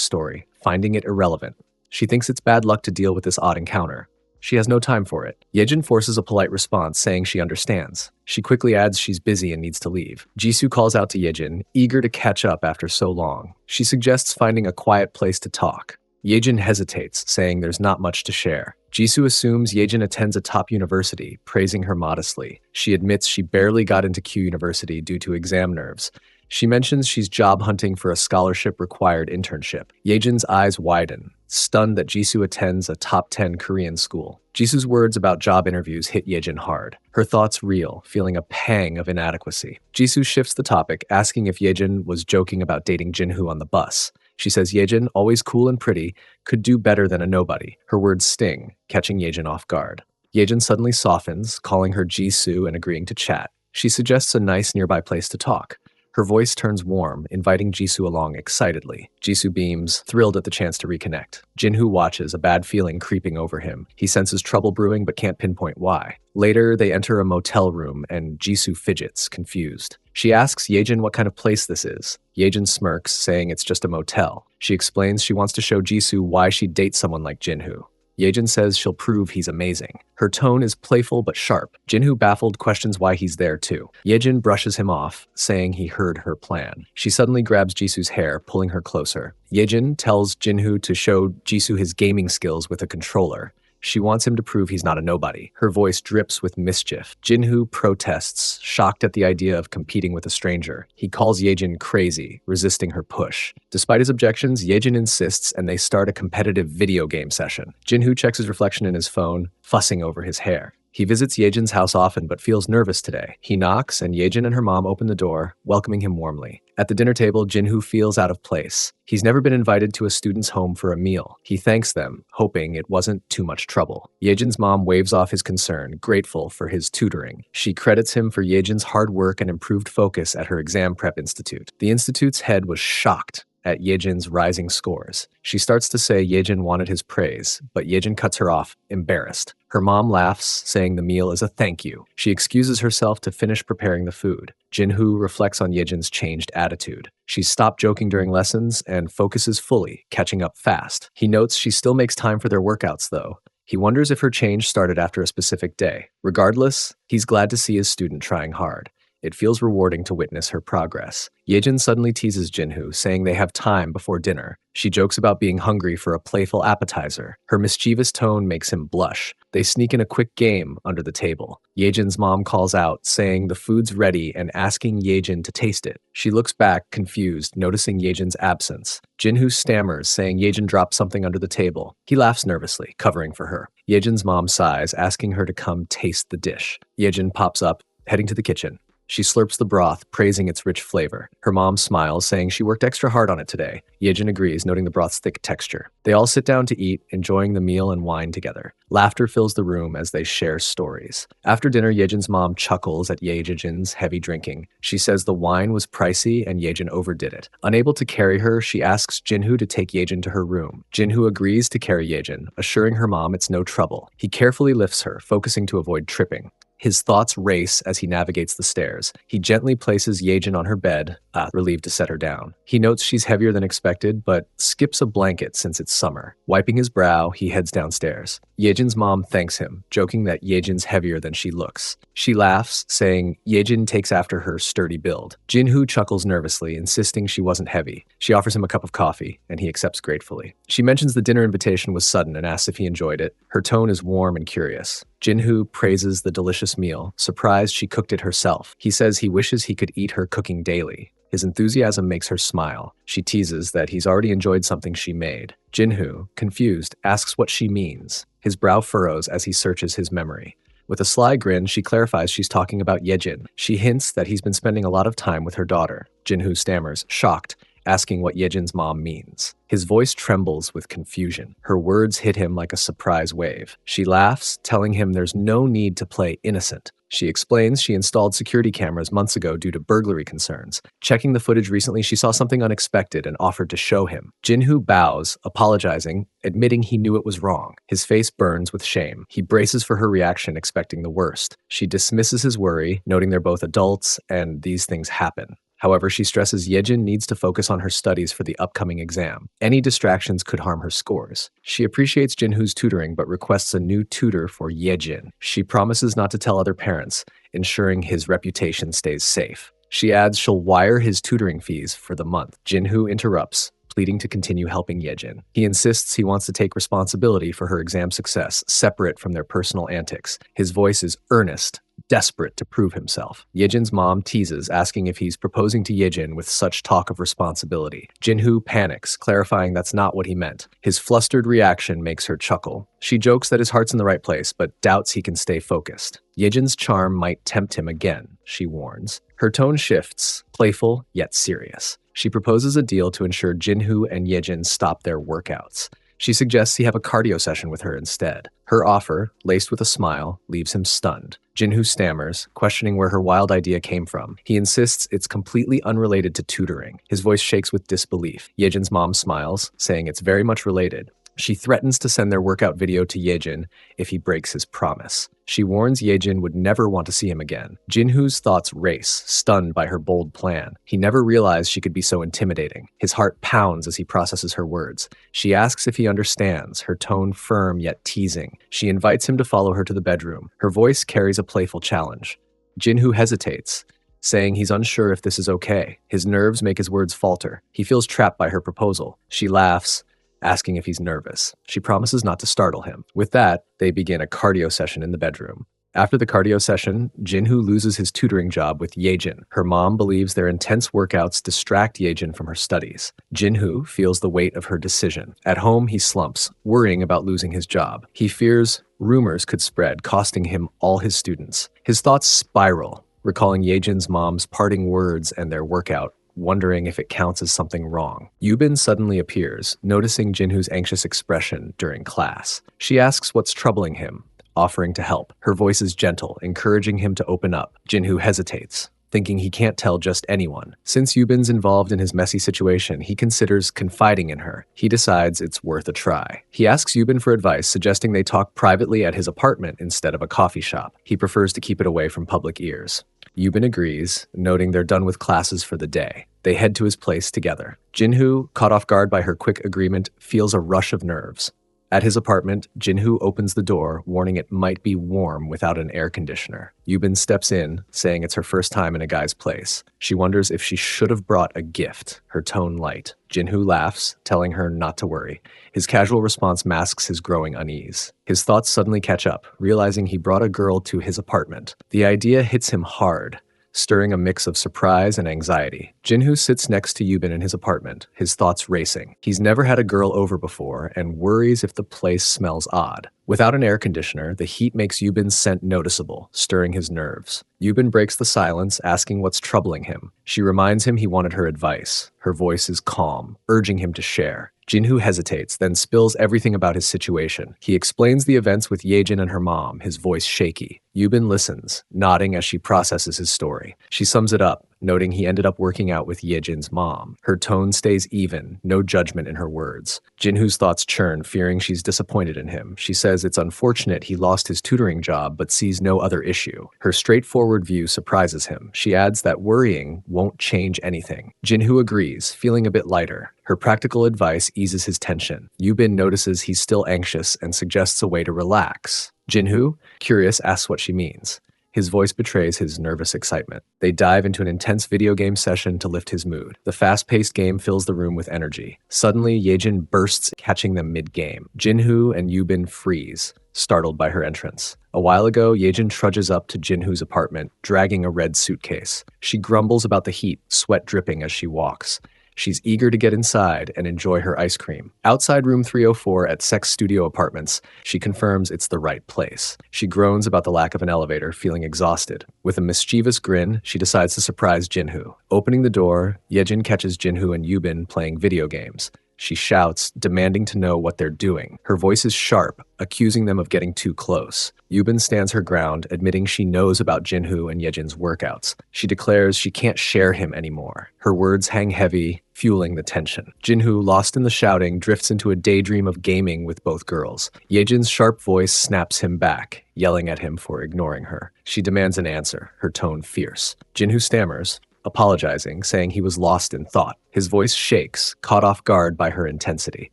story, finding it irrelevant. She thinks it's bad luck to deal with this odd encounter. She has no time for it. Yedjin forces a polite response, saying she understands. She quickly adds she's busy and needs to leave. Jisoo calls out to Yedjin, eager to catch up after so long. She suggests finding a quiet place to talk. Yedjin hesitates, saying there's not much to share. Jisoo assumes Yedjin attends a top university, praising her modestly. She admits she barely got into Q University due to exam nerves. She mentions she's job hunting for a scholarship-required internship. Yejin's eyes widen, stunned that Jisoo attends a top 10 Korean school. Jisoo's words about job interviews hit Yejin hard. Her thoughts reel, feeling a pang of inadequacy. Jisoo shifts the topic, asking if Yejin was joking about dating Jinhoo on the bus. She says Yejin, always cool and pretty, could do better than a nobody. Her words sting, catching Yejin off guard. Yejin suddenly softens, calling her Jisoo and agreeing to chat. She suggests a nice nearby place to talk. Her voice turns warm, inviting Jisoo along excitedly. Jisoo beams, thrilled at the chance to reconnect. Jinhoo watches, a bad feeling creeping over him. He senses trouble brewing but can't pinpoint why. Later, they enter a motel room and Jisoo fidgets, confused. She asks Yejin what kind of place this is. Yejin smirks, saying it's just a motel. She explains she wants to show Jisoo why she'd date someone like Jinhoo. Yejin says she'll prove he's amazing. Her tone is playful but sharp. Jinhoo, baffled, questions why he's there too. Yejin brushes him off, saying he heard her plan. She suddenly grabs Jisoo's hair, pulling her closer. Yejin tells Jinhoo to show Jisoo his gaming skills with a controller. She wants him to prove he's not a nobody. Her voice drips with mischief. Jinhoo protests, shocked at the idea of competing with a stranger. He calls Yejin crazy, resisting her push. Despite his objections, Yejin insists and they start a competitive video game session. Jinhoo checks his reflection in his phone, fussing over his hair. He visits Yejin's house often but feels nervous today. He knocks and Yejin and her mom open the door, welcoming him warmly. At the dinner table, Jinhoo feels out of place. He's never been invited to a student's home for a meal. He thanks them, hoping it wasn't too much trouble. Yejin's mom waves off his concern, grateful for his tutoring. She credits him for Yejin's hard work and improved focus at her exam prep institute. The institute's head was shocked at Yejin's rising scores. She starts to say Yejin wanted his praise, but Yejin cuts her off, embarrassed. Her mom laughs, saying the meal is a thank you. She excuses herself to finish preparing the food. Jinhoo reflects on Yejin's changed attitude. She's stopped joking during lessons and focuses fully, catching up fast. He notes she still makes time for their workouts, though. He wonders if her change started after a specific day. Regardless, he's glad to see his student trying hard. It feels rewarding to witness her progress. Yejin suddenly teases Jinhoo, saying they have time before dinner. She jokes about being hungry for a playful appetizer. Her mischievous tone makes him blush. They sneak in a quick game under the table. Yejin's mom calls out, saying the food's ready and asking Yejin to taste it. She looks back, confused, noticing Yejin's absence. Jinhoo stammers, saying Yejin dropped something under the table. He laughs nervously, covering for her. Yejin's mom sighs, asking her to come taste the dish. Yejin pops up, heading to the kitchen. She slurps the broth, praising its rich flavor. Her mom smiles, saying she worked extra hard on it today. Yejin agrees, noting the broth's thick texture. They all sit down to eat, enjoying the meal and wine together. Laughter fills the room as they share stories. After dinner, Yejin's mom chuckles at Yejin's heavy drinking. She says the wine was pricey and Yejin overdid it. Unable to carry her, she asks Jinhoo to take Yejin to her room. Jinhoo agrees to carry Yejin, assuring her mom it's no trouble. He carefully lifts her, focusing to avoid tripping. His thoughts race as he navigates the stairs. He gently places Yedjin on her bed, relieved to set her down. He notes she's heavier than expected, but skips a blanket since it's summer. Wiping his brow, he heads downstairs. Yedjin's mom thanks him, joking that Yedjin's heavier than she looks. She laughs, saying Yedjin takes after her sturdy build. Jinhoo chuckles nervously, insisting she wasn't heavy. She offers him a cup of coffee, and he accepts gratefully. She mentions the dinner invitation was sudden and asks if he enjoyed it. Her tone is warm and curious. Jinhoo praises the delicious meal, surprised she cooked it herself. He says he wishes he could eat her cooking daily. His enthusiasm makes her smile. She teases that he's already enjoyed something she made. Jinhoo, confused, asks what she means. His brow furrows as he searches his memory. With a sly grin, she clarifies she's talking about Yedjin. She hints that he's been spending a lot of time with her daughter. Jinhoo stammers, shocked, asking what Yedjin's mom means. His voice trembles with confusion. Her words hit him like a surprise wave. She laughs, telling him there's no need to play innocent. She explains she installed security cameras months ago due to burglary concerns. Checking the footage recently, she saw something unexpected and offered to show him. Jinhoo bows, apologizing, admitting he knew it was wrong. His face burns with shame. He braces for her reaction, expecting the worst. She dismisses his worry, noting they're both adults and these things happen. However, she stresses Yedjin needs to focus on her studies for the upcoming exam. Any distractions could harm her scores. She appreciates Jinhoo's tutoring but requests a new tutor for Yedjin. She promises not to tell other parents, ensuring his reputation stays safe. She adds she'll wire his tutoring fees for the month. Jinhoo interrupts, pleading to continue helping Yedjin. He insists he wants to take responsibility for her exam success, separate from their personal antics. His voice is earnest, desperate to prove himself. Yedjin's mom teases, asking if he's proposing to Yedjin with such talk of responsibility. Jinhoo panics, clarifying that's not what he meant. His flustered reaction makes her chuckle. She jokes that his heart's in the right place, but doubts he can stay focused. Yedjin's charm might tempt him again, she warns. Her tone shifts, playful yet serious. She proposes a deal to ensure Jinhoo and Yedjin stop their workouts. She suggests he have a cardio session with her instead. Her offer, laced with a smile, leaves him stunned. Jinhoo stammers, questioning where her wild idea came from. He insists it's completely unrelated to tutoring. His voice shakes with disbelief. Yedjin's mom smiles, saying it's very much related. She threatens to send their workout video to Yedjin if he breaks his promise. She warns Yedjin would never want to see him again. Jinhoo's thoughts race, stunned by her bold plan. He never realized she could be so intimidating. His heart pounds as he processes her words. She asks if he understands, her tone firm yet teasing. She invites him to follow her to the bedroom. Her voice carries a playful challenge. Jinhoo hesitates, saying he's unsure if this is okay. His nerves make his words falter. He feels trapped by her proposal. She laughs, asking if he's nervous. She promises not to startle him. With that, they begin a cardio session in the bedroom. After the cardio session, Jinhoo loses his tutoring job with Yedjin. Her mom believes their intense workouts distract Yedjin from her studies. Jinhoo feels the weight of her decision. At home, he slumps, worrying about losing his job. He fears rumors could spread, costing him all his students. His thoughts spiral, recalling Yedjin's mom's parting words and their workout, wondering if it counts as something wrong. Yubin suddenly appears, noticing Jinhoo's anxious expression during class. She asks what's troubling him, offering to help. Her voice is gentle, encouraging him to open up. Jinhoo hesitates, thinking he can't tell just anyone. Since Yubin's involved in his messy situation, he considers confiding in her. He decides it's worth a try. He asks Yubin for advice, suggesting they talk privately at his apartment instead of a coffee shop. He prefers to keep it away from public ears. Yubin agrees, noting they're done with classes for the day. They head to his place together. Jinhoo, caught off guard by her quick agreement, feels a rush of nerves. At his apartment, Jinhoo opens the door, warning it might be warm without an air conditioner. Yubin steps in, saying it's her first time in a guy's place. She wonders if she should have brought a gift, her tone light. Jinhoo laughs, telling her not to worry. His casual response masks his growing unease. His thoughts suddenly catch up, realizing he brought a girl to his apartment. The idea hits him hard, stirring a mix of surprise and anxiety. Jinhoo sits next to Yubin in his apartment, his thoughts racing. He's never had a girl over before and worries if the place smells odd. Without an air conditioner, the heat makes Yubin's scent noticeable, stirring his nerves. Yubin breaks the silence, asking what's troubling him. She reminds him he wanted her advice. Her voice is calm, urging him to share. Jinhoo hesitates, then spills everything about his situation. He explains the events with Yedjin and her mom, his voice shaky. Yubin listens, nodding as she processes his story. She sums it up, noting he ended up working out with Yedjin's mom. Her tone stays even, no judgment in her words. Jinhoo's thoughts churn, fearing she's disappointed in him. She says it's unfortunate he lost his tutoring job, but sees no other issue. Her straightforward view surprises him. She adds that worrying won't change anything. Jinhoo agrees, feeling a bit lighter. Her practical advice eases his tension. Yubin notices he's still anxious and suggests a way to relax. Jinhoo, curious, asks what she means. His voice betrays his nervous excitement. They dive into an intense video game session to lift his mood. The fast-paced game fills the room with energy. Suddenly, Yedjin bursts, catching them mid-game. Jinhoo and Yubin freeze, startled by her entrance. A while ago, Yedjin trudges up to Jinhoo's apartment, dragging a red suitcase. She grumbles about the heat, sweat dripping as she walks. She's eager to get inside and enjoy her ice cream. Outside room 304 at Sex Studio Apartments, she confirms it's the right place. She groans about the lack of an elevator, feeling exhausted. With a mischievous grin, she decides to surprise Jinhoo. Opening the door, Yedjin catches Jinhoo and Yubin playing video games. She shouts, demanding to know what they're doing. Her voice is sharp, accusing them of getting too close. Yubin stands her ground, admitting she knows about Jinhoo and Yedjin's workouts. She declares she can't share him anymore. Her words hang heavy, fueling the tension. Jinhoo, lost in the shouting, drifts into a daydream of gaming with both girls. Yedjin's sharp voice snaps him back, yelling at him for ignoring her. She demands an answer, her tone fierce. Jinhoo stammers, apologizing, saying he was lost in thought. His voice shakes, caught off guard by her intensity.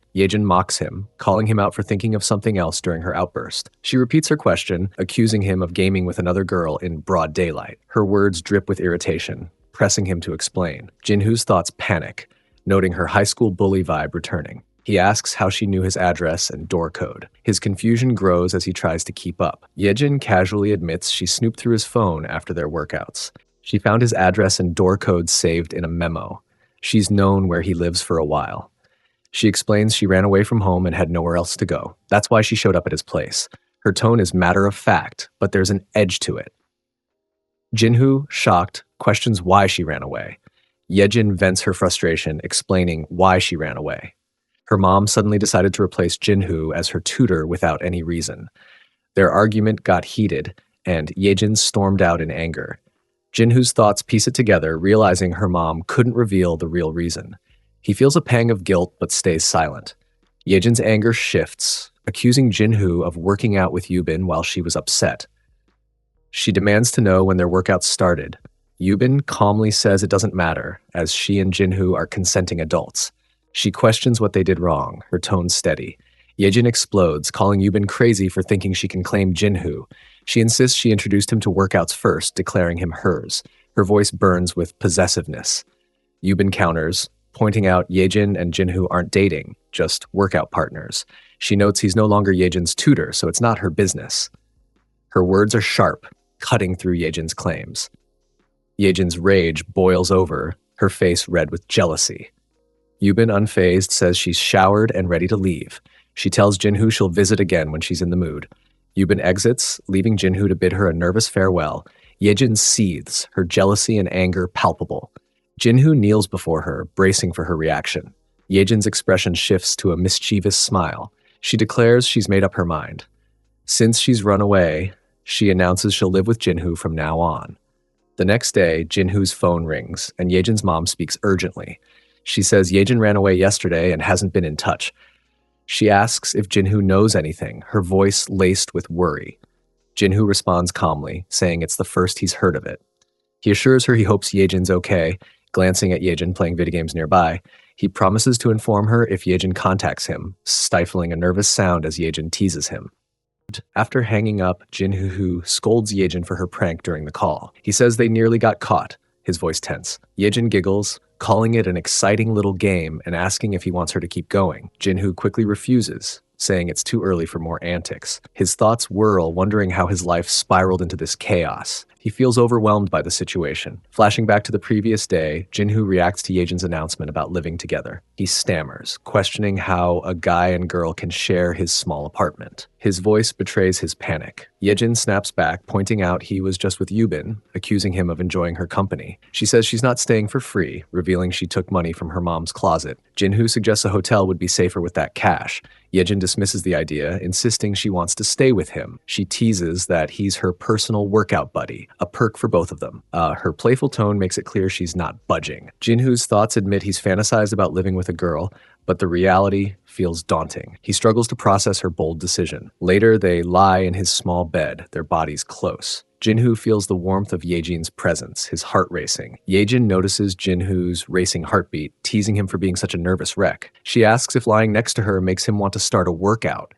Yedjin mocks him, calling him out for thinking of something else during her outburst. She repeats her question, accusing him of gaming with another girl in broad daylight. Her words drip with irritation, pressing him to explain. Jinhoo's thoughts panic, noting her high school bully vibe returning. He asks how she knew his address and door code. His confusion grows as he tries to keep up. Yedjin casually admits she snooped through his phone after their workouts. She found his address and door code saved in a memo. She's known where he lives for a while. She explains she ran away from home and had nowhere else to go. That's why she showed up at his place. Her tone is matter of fact, but there's an edge to it. Jinhoo, shocked, questions why she ran away. Yedjin vents her frustration, explaining why she ran away. Her mom suddenly decided to replace Jinhoo as her tutor without any reason. Their argument got heated, and Yedjin stormed out in anger. Jinhoo's thoughts piece it together, realizing her mom couldn't reveal the real reason. He feels a pang of guilt but stays silent. Yedjin's anger shifts, accusing Jinhoo of working out with Yubin while she was upset. She demands to know when their workouts started. Yubin calmly says it doesn't matter, as she and Jinhoo are consenting adults. She questions what they did wrong, her tone steady. Yedjin explodes, calling Yubin crazy for thinking she can claim Jinhoo. She insists she introduced him to workouts first, declaring him hers. Her voice burns with possessiveness. Yubin counters, pointing out Yedjin and Jinhoo aren't dating, just workout partners. She notes he's no longer Yedjin's tutor, so it's not her business. Her words are sharp, cutting through Yedjin's claims. Yedjin's rage boils over, her face red with jealousy. Yubin, unfazed, says she's showered and ready to leave. She tells Jinhoo she'll visit again when she's in the mood. Yubin exits, leaving Jinhoo to bid her a nervous farewell. Yedjin seethes, her jealousy and anger palpable. Jinhoo kneels before her, bracing for her reaction. Yedjin's expression shifts to a mischievous smile. She declares she's made up her mind. Since she's run away, she announces she'll live with Jinhoo from now on. The next day, Jinhoo's phone rings, and Yedjin's mom speaks urgently. She says Yedjin ran away yesterday and hasn't been in touch. She asks if Jinhoo knows anything, her voice laced with worry. Jinhoo responds calmly, saying it's the first he's heard of it. He assures her he hopes Yedjin's okay, glancing at Yedjin playing video games nearby. He promises to inform her if Yedjin contacts him, stifling a nervous sound as Yedjin teases him. After hanging up, Jinhoo scolds Yedjin for her prank during the call. He says they nearly got caught, his voice tense. Yedjin giggles, calling it an exciting little game and asking if he wants her to keep going. Jinhoo quickly refuses, saying it's too early for more antics. His thoughts whirl, wondering how his life spiraled into this chaos. He feels overwhelmed by the situation. Flashing back to the previous day, Jinhoo reacts to Yejin's announcement about living together. He stammers, questioning how a guy and girl can share his small apartment. His voice betrays his panic. Yedjin snaps back, pointing out he was just with Yubin, accusing him of enjoying her company. She says she's not staying for free, revealing she took money from her mom's closet. Jinhoo suggests a hotel would be safer with that cash. Yedjin dismisses the idea, insisting she wants to stay with him. She teases that he's her personal workout buddy, a perk for both of them. Her playful tone makes it clear she's not budging. Jinhoo's thoughts admit he's fantasized about living with a girl, but the reality feels daunting. He struggles to process her bold decision. Later, they lie in his small bed, their bodies close. Jinhoo feels the warmth of Yedjin's presence, his heart racing. Yedjin notices Jinhoo's racing heartbeat, teasing him for being such a nervous wreck. She asks if lying next to her makes him want to start a workout,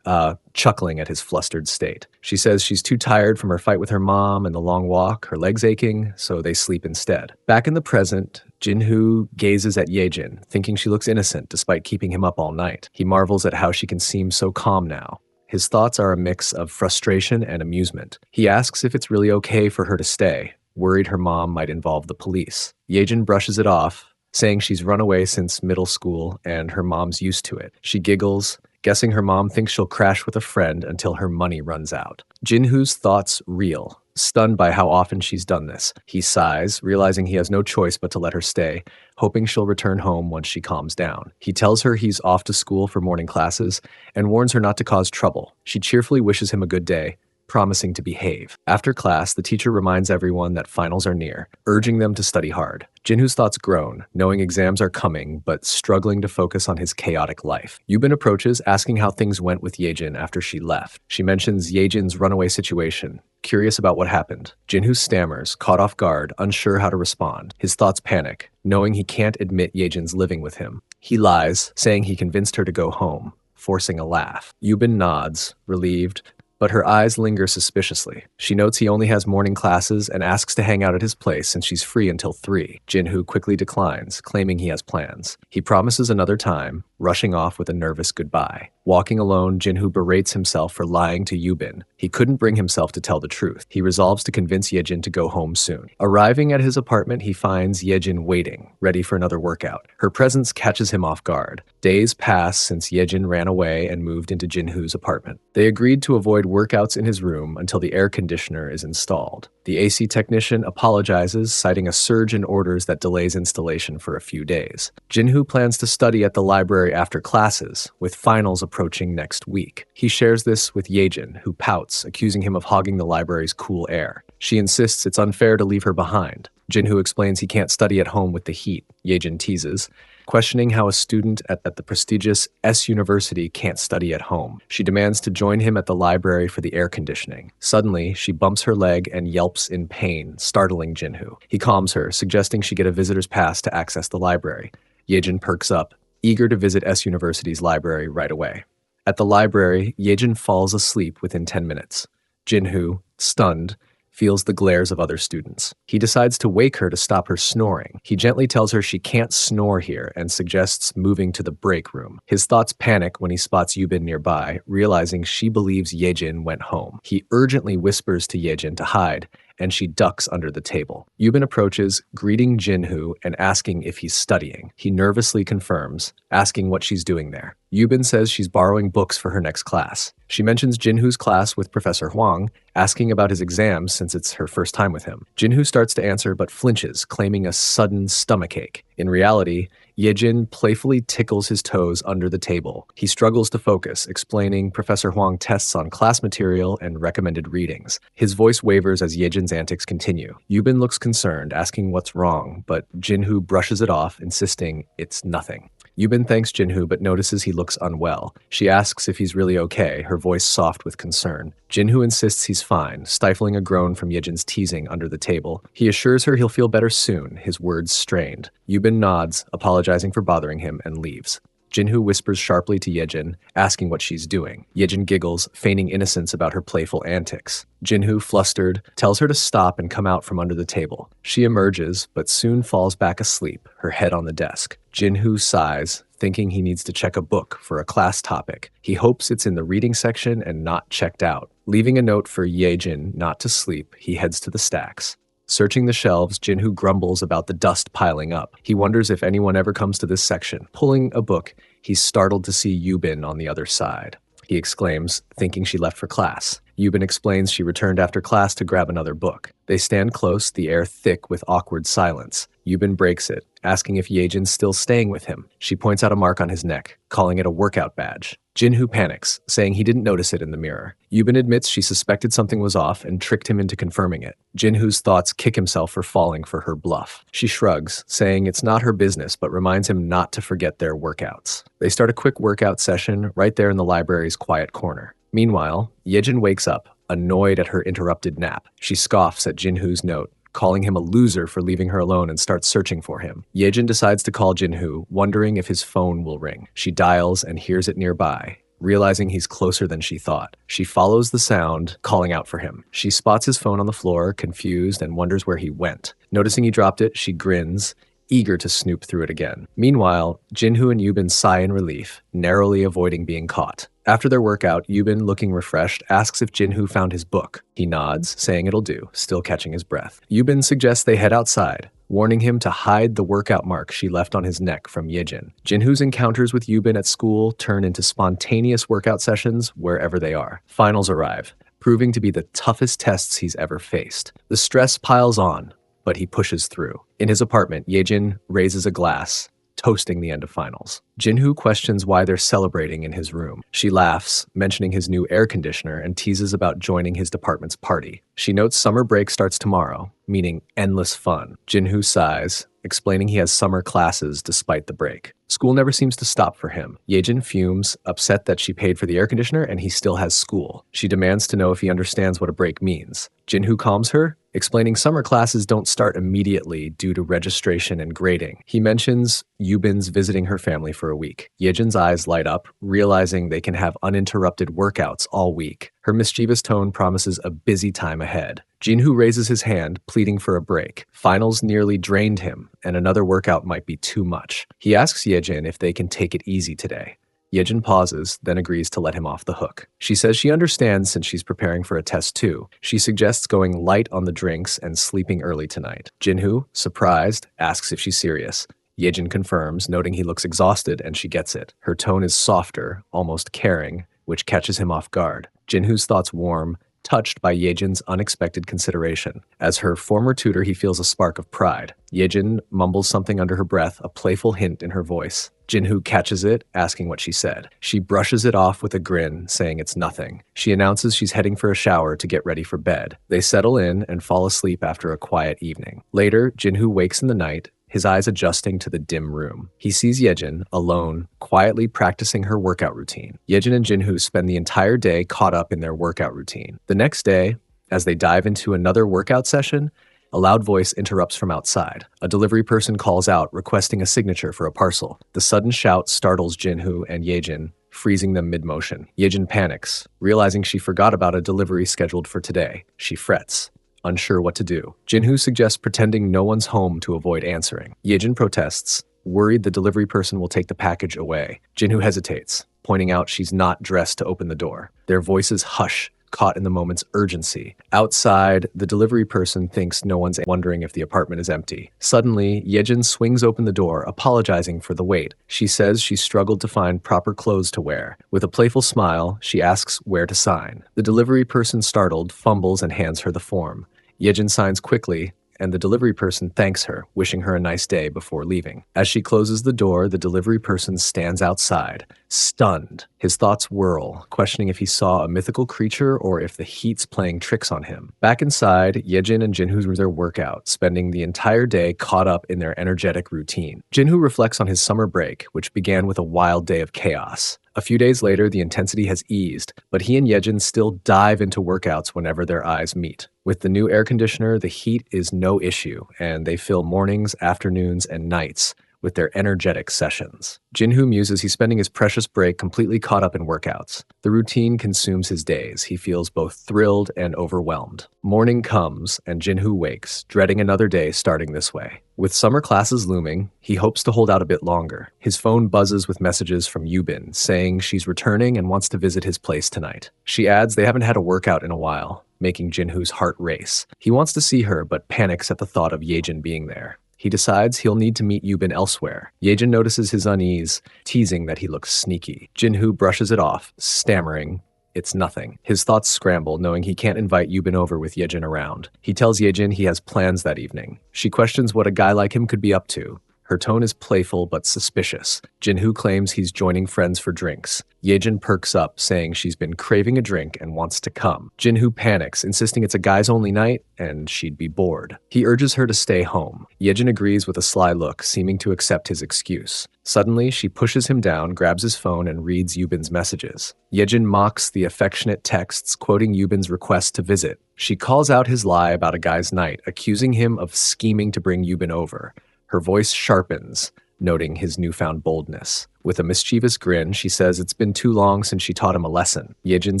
chuckling at his flustered state. She says she's too tired from her fight with her mom and the long walk, her legs aching, so they sleep instead. Back in the present, Jinhoo gazes at Yedjin, thinking she looks innocent despite keeping him up all night. He marvels at how she can seem so calm now. His thoughts are a mix of frustration and amusement. He asks if it's really okay for her to stay, worried her mom might involve the police. Yedjin brushes it off, saying she's run away since middle school and her mom's used to it. She giggles, guessing her mom thinks she'll crash with a friend until her money runs out. Jinhoo's thoughts reel, stunned by how often she's done this. He sighs, realizing he has no choice but to let her stay, hoping she'll return home once she calms down. He tells her he's off to school for morning classes and warns her not to cause trouble. She cheerfully wishes him a good day, promising to behave. After class, the teacher reminds everyone that finals are near, urging them to study hard. Jinhoo's thoughts groan, knowing exams are coming, but struggling to focus on his chaotic life. Yubin approaches, asking how things went with Yedjin after she left. She mentions Yedjin's runaway situation, curious about what happened. Jinhoo stammers, caught off guard, unsure how to respond. His thoughts panic, knowing he can't admit Yedjin's living with him. He lies, saying he convinced her to go home, forcing a laugh. Yubin nods, relieved, but her eyes linger suspiciously. She notes he only has morning classes and asks to hang out at his place since she's free until 3. Jinhoo quickly declines, claiming he has plans. He promises another time, rushing off with a nervous goodbye. Walking alone, Jinhoo berates himself for lying to Yubin. He couldn't bring himself to tell the truth. He resolves to convince Yedjin to go home soon. Arriving at his apartment, he finds Yedjin waiting, ready for another workout. Her presence catches him off guard. Days pass since Yedjin ran away and moved into Jinhoo's apartment. They agreed to avoid workouts in his room until the air conditioner is installed. The AC technician apologizes, citing a surge in orders that delays installation for a few days. Jinhoo plans to study at the library after classes, with finals approaching next week. He shares this with Yedjin, who pouts, accusing him of hogging the library's cool air. She insists it's unfair to leave her behind. Jinhoo explains he can't study at home with the heat. Yedjin teases, questioning how a student at the prestigious S University can't study at home. She demands to join him at the library for the air conditioning. Suddenly, she bumps her leg and yelps in pain, startling Jinhoo. He calms her, suggesting she get a visitor's pass to access the library. Yedjin perks up, eager to visit S University's library right away. At the library, Yedjin falls asleep within 10 minutes. Jinhoo, stunned, feels the glares of other students. He decides to wake her to stop her snoring. He gently tells her she can't snore here and suggests moving to the break room. His thoughts panic when he spots Yubin nearby, realizing she believes Yedjin went home. He urgently whispers to Yedjin to hide, and she ducks under the table. Yubin approaches, greeting Jinhoo and asking if he's studying. He nervously confirms, asking what she's doing there. Yubin says she's borrowing books for her next class. She mentions Jinhoo's class with Professor Huang, asking about his exams since it's her first time with him. Jinhoo starts to answer but flinches, claiming a sudden stomachache. In reality, Yedjin playfully tickles his toes under the table. He struggles to focus, explaining Professor Huang tests on class material and recommended readings. His voice wavers as Yedjin's antics continue. Yubin looks concerned, asking what's wrong, but Jinhoo brushes it off, insisting it's nothing. Yubin thanks Jinhoo but notices he looks unwell. She asks if he's really okay, her voice soft with concern. Jinhoo insists he's fine, stifling a groan from Yedjin's teasing under the table. He assures her he'll feel better soon, his words strained. Yubin nods, apologizing for bothering him, and leaves. Jinhoo whispers sharply to Yedjin, asking what she's doing. Yedjin giggles, feigning innocence about her playful antics. Jinhoo, flustered, tells her to stop and come out from under the table. She emerges, but soon falls back asleep, her head on the desk. Jinhoo sighs, thinking he needs to check a book for a class topic. He hopes it's in the reading section and not checked out. Leaving a note for Yedjin not to sleep, he heads to the stacks. Searching the shelves, Jinhoo grumbles about the dust piling up. He wonders if anyone ever comes to this section. Pulling a book, he's startled to see Yubin on the other side. He exclaims, thinking she left for class. Yubin explains she returned after class to grab another book. They stand close, the air thick with awkward silence. Yubin breaks it, asking if Yedjin's still staying with him. She points out a mark on his neck, calling it a workout badge. Jinhoo panics, saying he didn't notice it in the mirror. Yubin admits she suspected something was off and tricked him into confirming it. Jinhoo's thoughts kick himself for falling for her bluff. She shrugs, saying it's not her business, but reminds him not to forget their workouts. They start a quick workout session right there in the library's quiet corner. Meanwhile, Yedjin wakes up, annoyed at her interrupted nap. She scoffs at Jinhoo's note, calling him a loser for leaving her alone, and starts searching for him. Yedjin decides to call Jinhoo, wondering if his phone will ring. She dials and hears it nearby, realizing he's closer than she thought. She follows the sound, calling out for him. She spots his phone on the floor, confused, and wonders where he went. Noticing he dropped it, she grins, eager to snoop through it again. Meanwhile, Jinhoo and Yubin sigh in relief, narrowly avoiding being caught. After their workout, Yubin, looking refreshed, asks if Jinhoo found his book. He nods, saying it'll do, still catching his breath. Yubin suggests they head outside, warning him to hide the workout mark she left on his neck from Yedjin. Jinhoo's encounters with Yubin at school turn into spontaneous workout sessions wherever they are. Finals arrive, proving to be the toughest tests he's ever faced. The stress piles on, but he pushes through. In his apartment, Yedjin raises a glass, toasting the end of finals. Jinhoo questions why they're celebrating in his room. She laughs, mentioning his new air conditioner, and teases about joining his department's party. She notes summer break starts tomorrow, meaning endless fun. Jinhoo sighs, explaining he has summer classes despite the break. School never seems to stop for him. Yedjin fumes, upset that she paid for the air conditioner and he still has school. She demands to know if he understands what a break means. Jinhoo calms her, explaining summer classes don't start immediately due to registration and grading. He mentions Yubin's visiting her family for a week. Yedjin's eyes light up, realizing they can have uninterrupted workouts all week. Her mischievous tone promises a busy time ahead. Jinhoo raises his hand, pleading for a break. Finals nearly drained him, and another workout might be too much. He asks Yedjin if they can take it easy today. Yedjin pauses, then agrees to let him off the hook. She says she understands since she's preparing for a test too. She suggests going light on the drinks and sleeping early tonight. Jinhoo, surprised, asks if she's serious. Yedjin confirms, noting he looks exhausted, and she gets it. Her tone is softer, almost caring, which catches him off guard. Jinhoo's thoughts warm, touched by Yedjin's unexpected consideration. As her former tutor, he feels a spark of pride. Yedjin mumbles something under her breath, a playful hint in her voice. Jinhoo catches it, asking what she said. She brushes it off with a grin, saying it's nothing. She announces she's heading for a shower to get ready for bed. They settle in and fall asleep after a quiet evening. Later, Jinhoo wakes in the night, his eyes adjusting to the dim room. He sees Yedjin, alone, quietly practicing her workout routine. Yedjin and Jinhoo spend the entire day caught up in their workout routine. The next day, as they dive into another workout session, a loud voice interrupts from outside. A delivery person calls out, requesting a signature for a parcel. The sudden shout startles Jinhoo and Yedjin, freezing them mid-motion. Yedjin panics, realizing she forgot about a delivery scheduled for today. She frets, unsure what to do. Jinhoo suggests pretending no one's home to avoid answering. Yedjin protests, worried the delivery person will take the package away. Jinhoo hesitates, pointing out she's not dressed to open the door. Their voices hush, caught in the moment's urgency. Outside, the delivery person thinks no one's wondering if the apartment is empty. Suddenly, Yedjin swings open the door, apologizing for the wait. She says she struggled to find proper clothes to wear. With a playful smile, she asks where to sign. The delivery person, startled, fumbles and hands her the form. Yedjin signs quickly, and the delivery person thanks her, wishing her a nice day before leaving. As she closes the door, the delivery person stands outside, stunned. His thoughts whirl, questioning if he saw a mythical creature or if the heat's playing tricks on him. Back inside, Yedjin and Jinhoo do their workout, spending the entire day caught up in their energetic routine. Jinhoo reflects on his summer break, which began with a wild day of chaos. A few days later, the intensity has eased, but he and Yedjin still dive into workouts whenever their eyes meet. With the new air conditioner, the heat is no issue, and they fill mornings, afternoons, and nights with their energetic sessions. Jinhoo muses he's spending his precious break completely caught up in workouts. The routine consumes his days. He feels both thrilled and overwhelmed. Morning comes, and Jinhoo wakes, dreading another day starting this way. With summer classes looming, he hopes to hold out a bit longer. His phone buzzes with messages from Yubin, saying she's returning and wants to visit his place tonight. She adds they haven't had a workout in a while, making Jinhoo's heart race. He wants to see her, but panics at the thought of Yedjin being there. He decides he'll need to meet Yubin elsewhere. Yedjin notices his unease, teasing that he looks sneaky. Jinhoo brushes it off, stammering, It's nothing. His thoughts scramble, knowing he can't invite Yubin over with Yedjin around. He tells Yedjin he has plans that evening. She questions what a guy like him could be up to. Her tone is playful but suspicious. Jinhoo claims he's joining friends for drinks. Yedjin perks up, saying she's been craving a drink and wants to come. Jinhoo panics, insisting it's a guys-only night and she'd be bored. He urges her to stay home. Yedjin agrees with a sly look, seeming to accept his excuse. Suddenly, she pushes him down, grabs his phone, and reads Yubin's messages. Yedjin mocks the affectionate texts, quoting Yubin's request to visit. She calls out his lie about a guy's night, accusing him of scheming to bring Yubin over. Her voice sharpens, noting his newfound boldness. With a mischievous grin, she says it's been too long since she taught him a lesson. Yedjin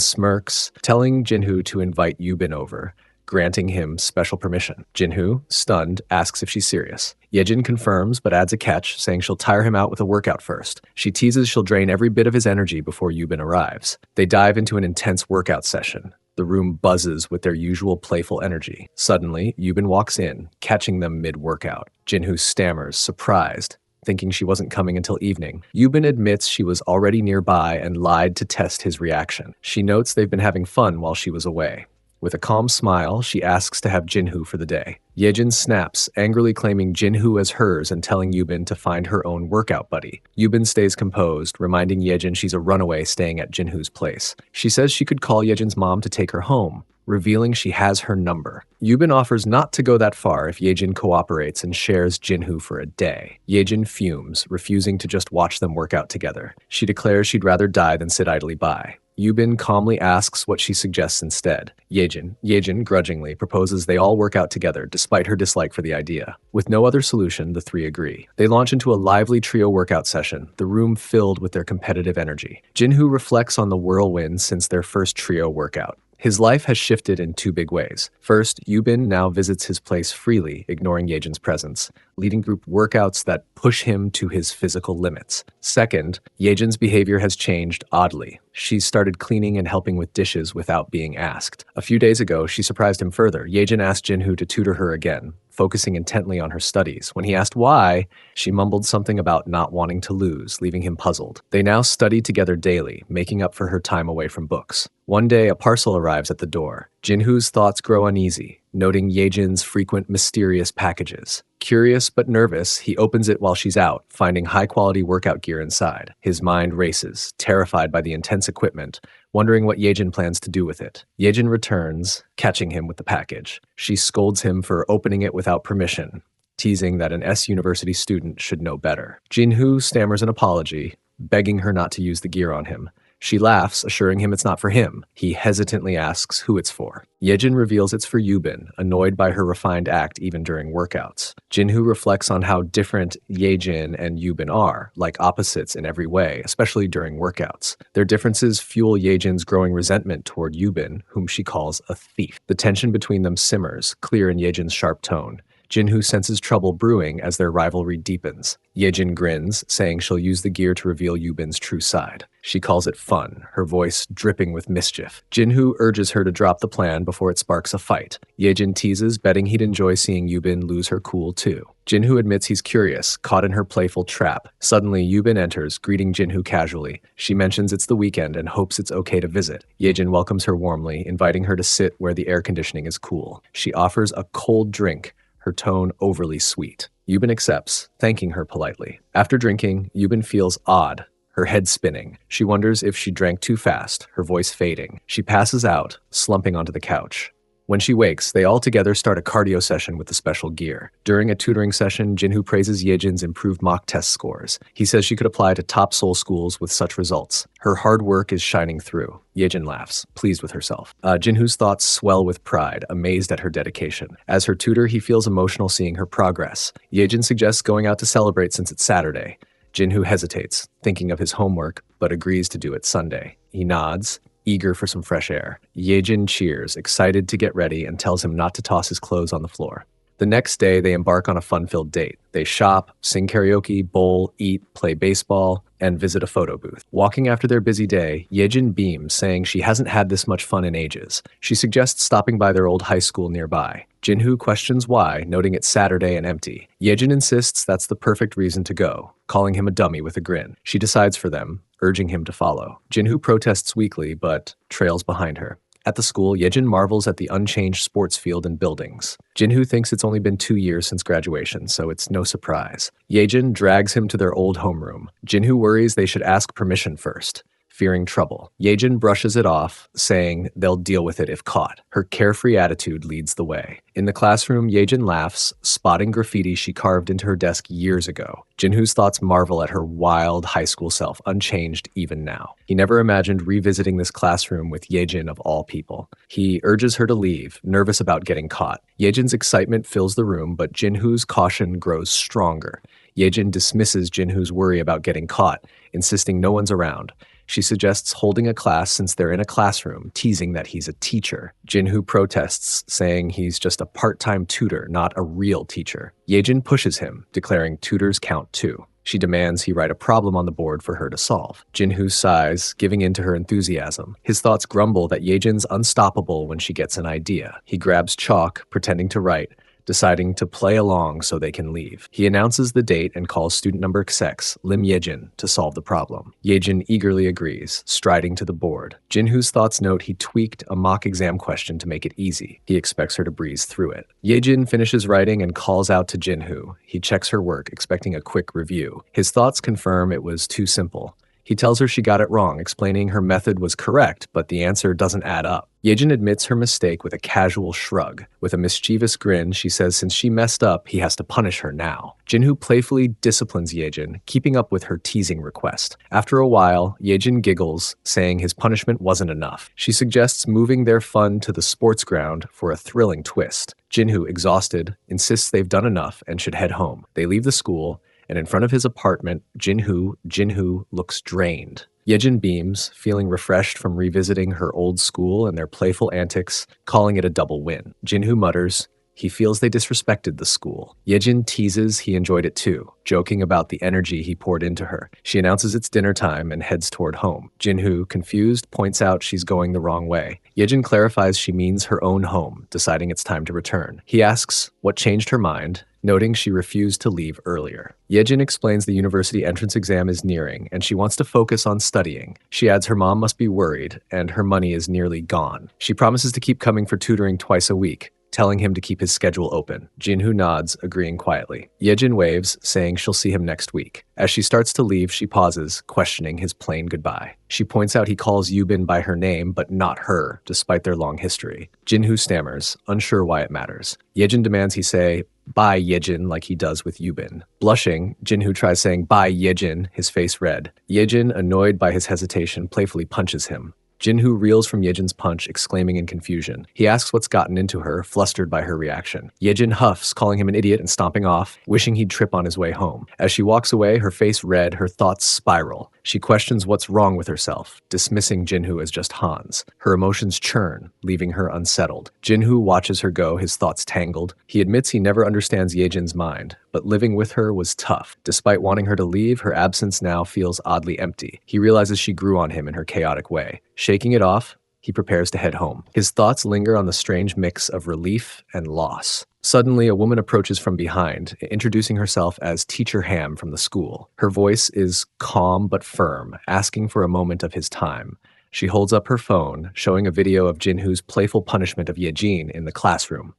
smirks, telling Jinhoo to invite Yubin over, granting him special permission. Jinhoo, stunned, asks if she's serious. Yedjin confirms, but adds a catch, saying she'll tire him out with a workout first. She teases she'll drain every bit of his energy before Yubin arrives. They dive into an intense workout session. The room buzzes with their usual playful energy. Suddenly, Yubin walks in, catching them mid-workout. Jinhoo stammers, surprised, thinking she wasn't coming until evening. Yubin admits she was already nearby and lied to test his reaction. She notes they've been having fun while she was away. With a calm smile, she asks to have Jinhoo for the day. Yedjin snaps, angrily claiming Jinhoo as hers and telling Yubin to find her own workout buddy. Yubin stays composed, reminding Yedjin she's a runaway staying at Jinhoo's place. She says she could call Yedjin's mom to take her home, revealing she has her number. Yubin offers not to go that far if Yedjin cooperates and shares Jinhoo for a day. Yedjin fumes, refusing to just watch them work out together. She declares she'd rather die than sit idly by. Yubin calmly asks what she suggests instead. Yedjin grudgingly proposes they all work out together, despite her dislike for the idea. With no other solution, the three agree. They launch into a lively trio workout session, the room filled with their competitive energy. Jinhoo reflects on the whirlwind since their first trio workout. His life has shifted in two big ways. First, Yubin now visits his place freely, ignoring Yejin's presence, leading group workouts that push him to his physical limits. Second, Yejin's behavior has changed oddly. She's started cleaning and helping with dishes without being asked. A few days ago, she surprised him further. Yejin asked Jinhoo to tutor her again, focusing intently on her studies. When he asked why, she mumbled something about not wanting to lose, leaving him puzzled. They now study together daily, making up for her time away from books. One day, a parcel arrives at the door. Jinhoo's thoughts grow uneasy, noting Yejin's frequent mysterious packages. Curious but nervous, he opens it while she's out, finding high-quality workout gear inside. His mind races, terrified by the intense equipment, wondering what Yejin plans to do with it. Yejin returns, catching him with the package. She scolds him for opening it without permission, teasing that an S-University student should know better. Jinhoo stammers an apology, begging her not to use the gear on him. She laughs, assuring him it's not for him. He hesitantly asks who it's for. Yedjin reveals it's for Yubin, annoyed by her refined act even during workouts. Jinhoo reflects on how different Yejin and Yubin are, like opposites in every way, especially during workouts. Their differences fuel Yejin's growing resentment toward Yubin, whom she calls a thief. The tension between them simmers, clear in Yejin's sharp tone. Jinhoo senses trouble brewing as their rivalry deepens. Yedjin grins, saying she'll use the gear to reveal Yubin's true side. She calls it fun, her voice dripping with mischief. Jinhoo urges her to drop the plan before it sparks a fight. Yedjin teases, betting he'd enjoy seeing Yubin lose her cool too. Jinhoo admits he's curious, caught in her playful trap. Suddenly, Yubin enters, greeting Jinhoo casually. She mentions it's the weekend and hopes it's okay to visit. Yedjin welcomes her warmly, inviting her to sit where the air conditioning is cool. She offers a cold drink, her tone overly sweet. Yubin accepts, thanking her politely. After drinking, Yubin feels odd, her head spinning. She wonders if she drank too fast, her voice fading. She passes out, slumping onto the couch. When she wakes, they all together start a cardio session with the special gear. During a tutoring session, Jinhoo praises Yejin's improved mock test scores. He says she could apply to top Seoul schools with such results. Her hard work is shining through. Yejin laughs, pleased with herself. Jinhoo's thoughts swell with pride, amazed at her dedication. As her tutor, he feels emotional seeing her progress. Yejin suggests going out to celebrate since it's Saturday. Jinhoo hesitates, thinking of his homework, but agrees to do it Sunday. He nods, eager for some fresh air. Yejin cheers, excited to get ready, and tells him not to toss his clothes on the floor. The next day, they embark on a fun-filled date. They shop, sing karaoke, bowl, eat, play baseball, and visit a photo booth. Walking after their busy day, Yedjin beams, saying she hasn't had this much fun in ages. She suggests stopping by their old high school nearby. Jinhoo questions why, noting it's Saturday and empty. Yedjin insists that's the perfect reason to go, calling him a dummy with a grin. She decides for them, urging him to follow. Jinhoo protests weakly, but trails behind her. At the school, Yedjin marvels at the unchanged sports field and buildings. Jinhoo thinks it's only been 2 years since graduation, so it's no surprise. Yedjin drags him to their old homeroom. Jinhoo worries they should ask permission first, fearing trouble. Yedjin brushes it off, saying they'll deal with it if caught. Her carefree attitude leads the way. In the classroom, Yedjin laughs, spotting graffiti she carved into her desk years ago. Jinhoo's thoughts marvel at her wild high school self, unchanged even now. He never imagined revisiting this classroom with Yedjin of all people. He urges her to leave, nervous about getting caught. Yedjin's excitement fills the room, but Jinhoo's caution grows stronger. Yedjin dismisses Jinhoo's worry about getting caught, insisting no one's around. She suggests holding a class since they're in a classroom, teasing that he's a teacher. Jinhoo protests, saying he's just a part-time tutor, not a real teacher. Yedjin pushes him, declaring tutors count too. She demands he write a problem on the board for her to solve. Jinhoo sighs, giving in to her enthusiasm. His thoughts grumble that Yejin's unstoppable when she gets an idea. He grabs chalk, pretending to write, deciding to play along so they can leave. He announces the date and calls student number 6, Lim Yedjin, to solve the problem. Yedjin eagerly agrees, striding to the board. Jinhoo's thoughts note he tweaked a mock exam question to make it easy. He expects her to breeze through it. Yedjin finishes writing and calls out to Jinhoo. He checks her work, expecting a quick review. His thoughts confirm it was too simple. He tells her she got it wrong, explaining her method was correct, but the answer doesn't add up. Yedjin admits her mistake with a casual shrug. With a mischievous grin, she says since she messed up, he has to punish her now. Jinhoo playfully disciplines Yedjin, keeping up with her teasing request. After a while, Yedjin giggles, saying his punishment wasn't enough. She suggests moving their fun to the sports ground for a thrilling twist. Jinhoo, exhausted, insists they've done enough and should head home. They leave the school, and in front of his apartment, Jinhoo looks drained. Yedjin beams, feeling refreshed from revisiting her old school and their playful antics, calling it a double win. Jinhoo mutters, he feels they disrespected the school. Yedjin teases he enjoyed it too, joking about the energy he poured into her. She announces it's dinner time and heads toward home. Jinhoo, confused, points out she's going the wrong way. Yedjin clarifies she means her own home, deciding it's time to return. He asks what changed her mind, noting she refused to leave earlier. Yedjin explains the university entrance exam is nearing, and she wants to focus on studying. She adds her mom must be worried, and her money is nearly gone. She promises to keep coming for tutoring twice a week, telling him to keep his schedule open. Jinhoo nods, agreeing quietly. Yedjin waves, saying she'll see him next week. As she starts to leave, she pauses, questioning his plain goodbye. She points out he calls Yubin by her name, but not her, despite their long history. Jinhoo stammers, unsure why it matters. Yedjin demands he say, bye Yedjin, like he does with Yubin. Blushing, Jinhoo tries saying bye Yedjin, his face red. Yedjin, annoyed by his hesitation, playfully punches him. Jinhoo reels from Yejin's punch, exclaiming in confusion. He asks what's gotten into her, flustered by her reaction. Yedjin huffs, calling him an idiot and stomping off, wishing he'd trip on his way home. As she walks away, her face red, her thoughts spiral. She questions what's wrong with herself, dismissing Jinhoo as just Hans. Her emotions churn, leaving her unsettled. Jinhoo watches her go, his thoughts tangled. He admits he never understands Yejin's mind, but living with her was tough. Despite wanting her to leave, her absence now feels oddly empty. He realizes she grew on him in her chaotic way. Shaking it off, he prepares to head home. His thoughts linger on the strange mix of relief and loss. Suddenly, a woman approaches from behind, introducing herself as Teacher Ham from the school. Her voice is calm but firm, asking for a moment of his time. She holds up her phone, showing a video of Jinhoo's playful punishment of Yedjin in the classroom.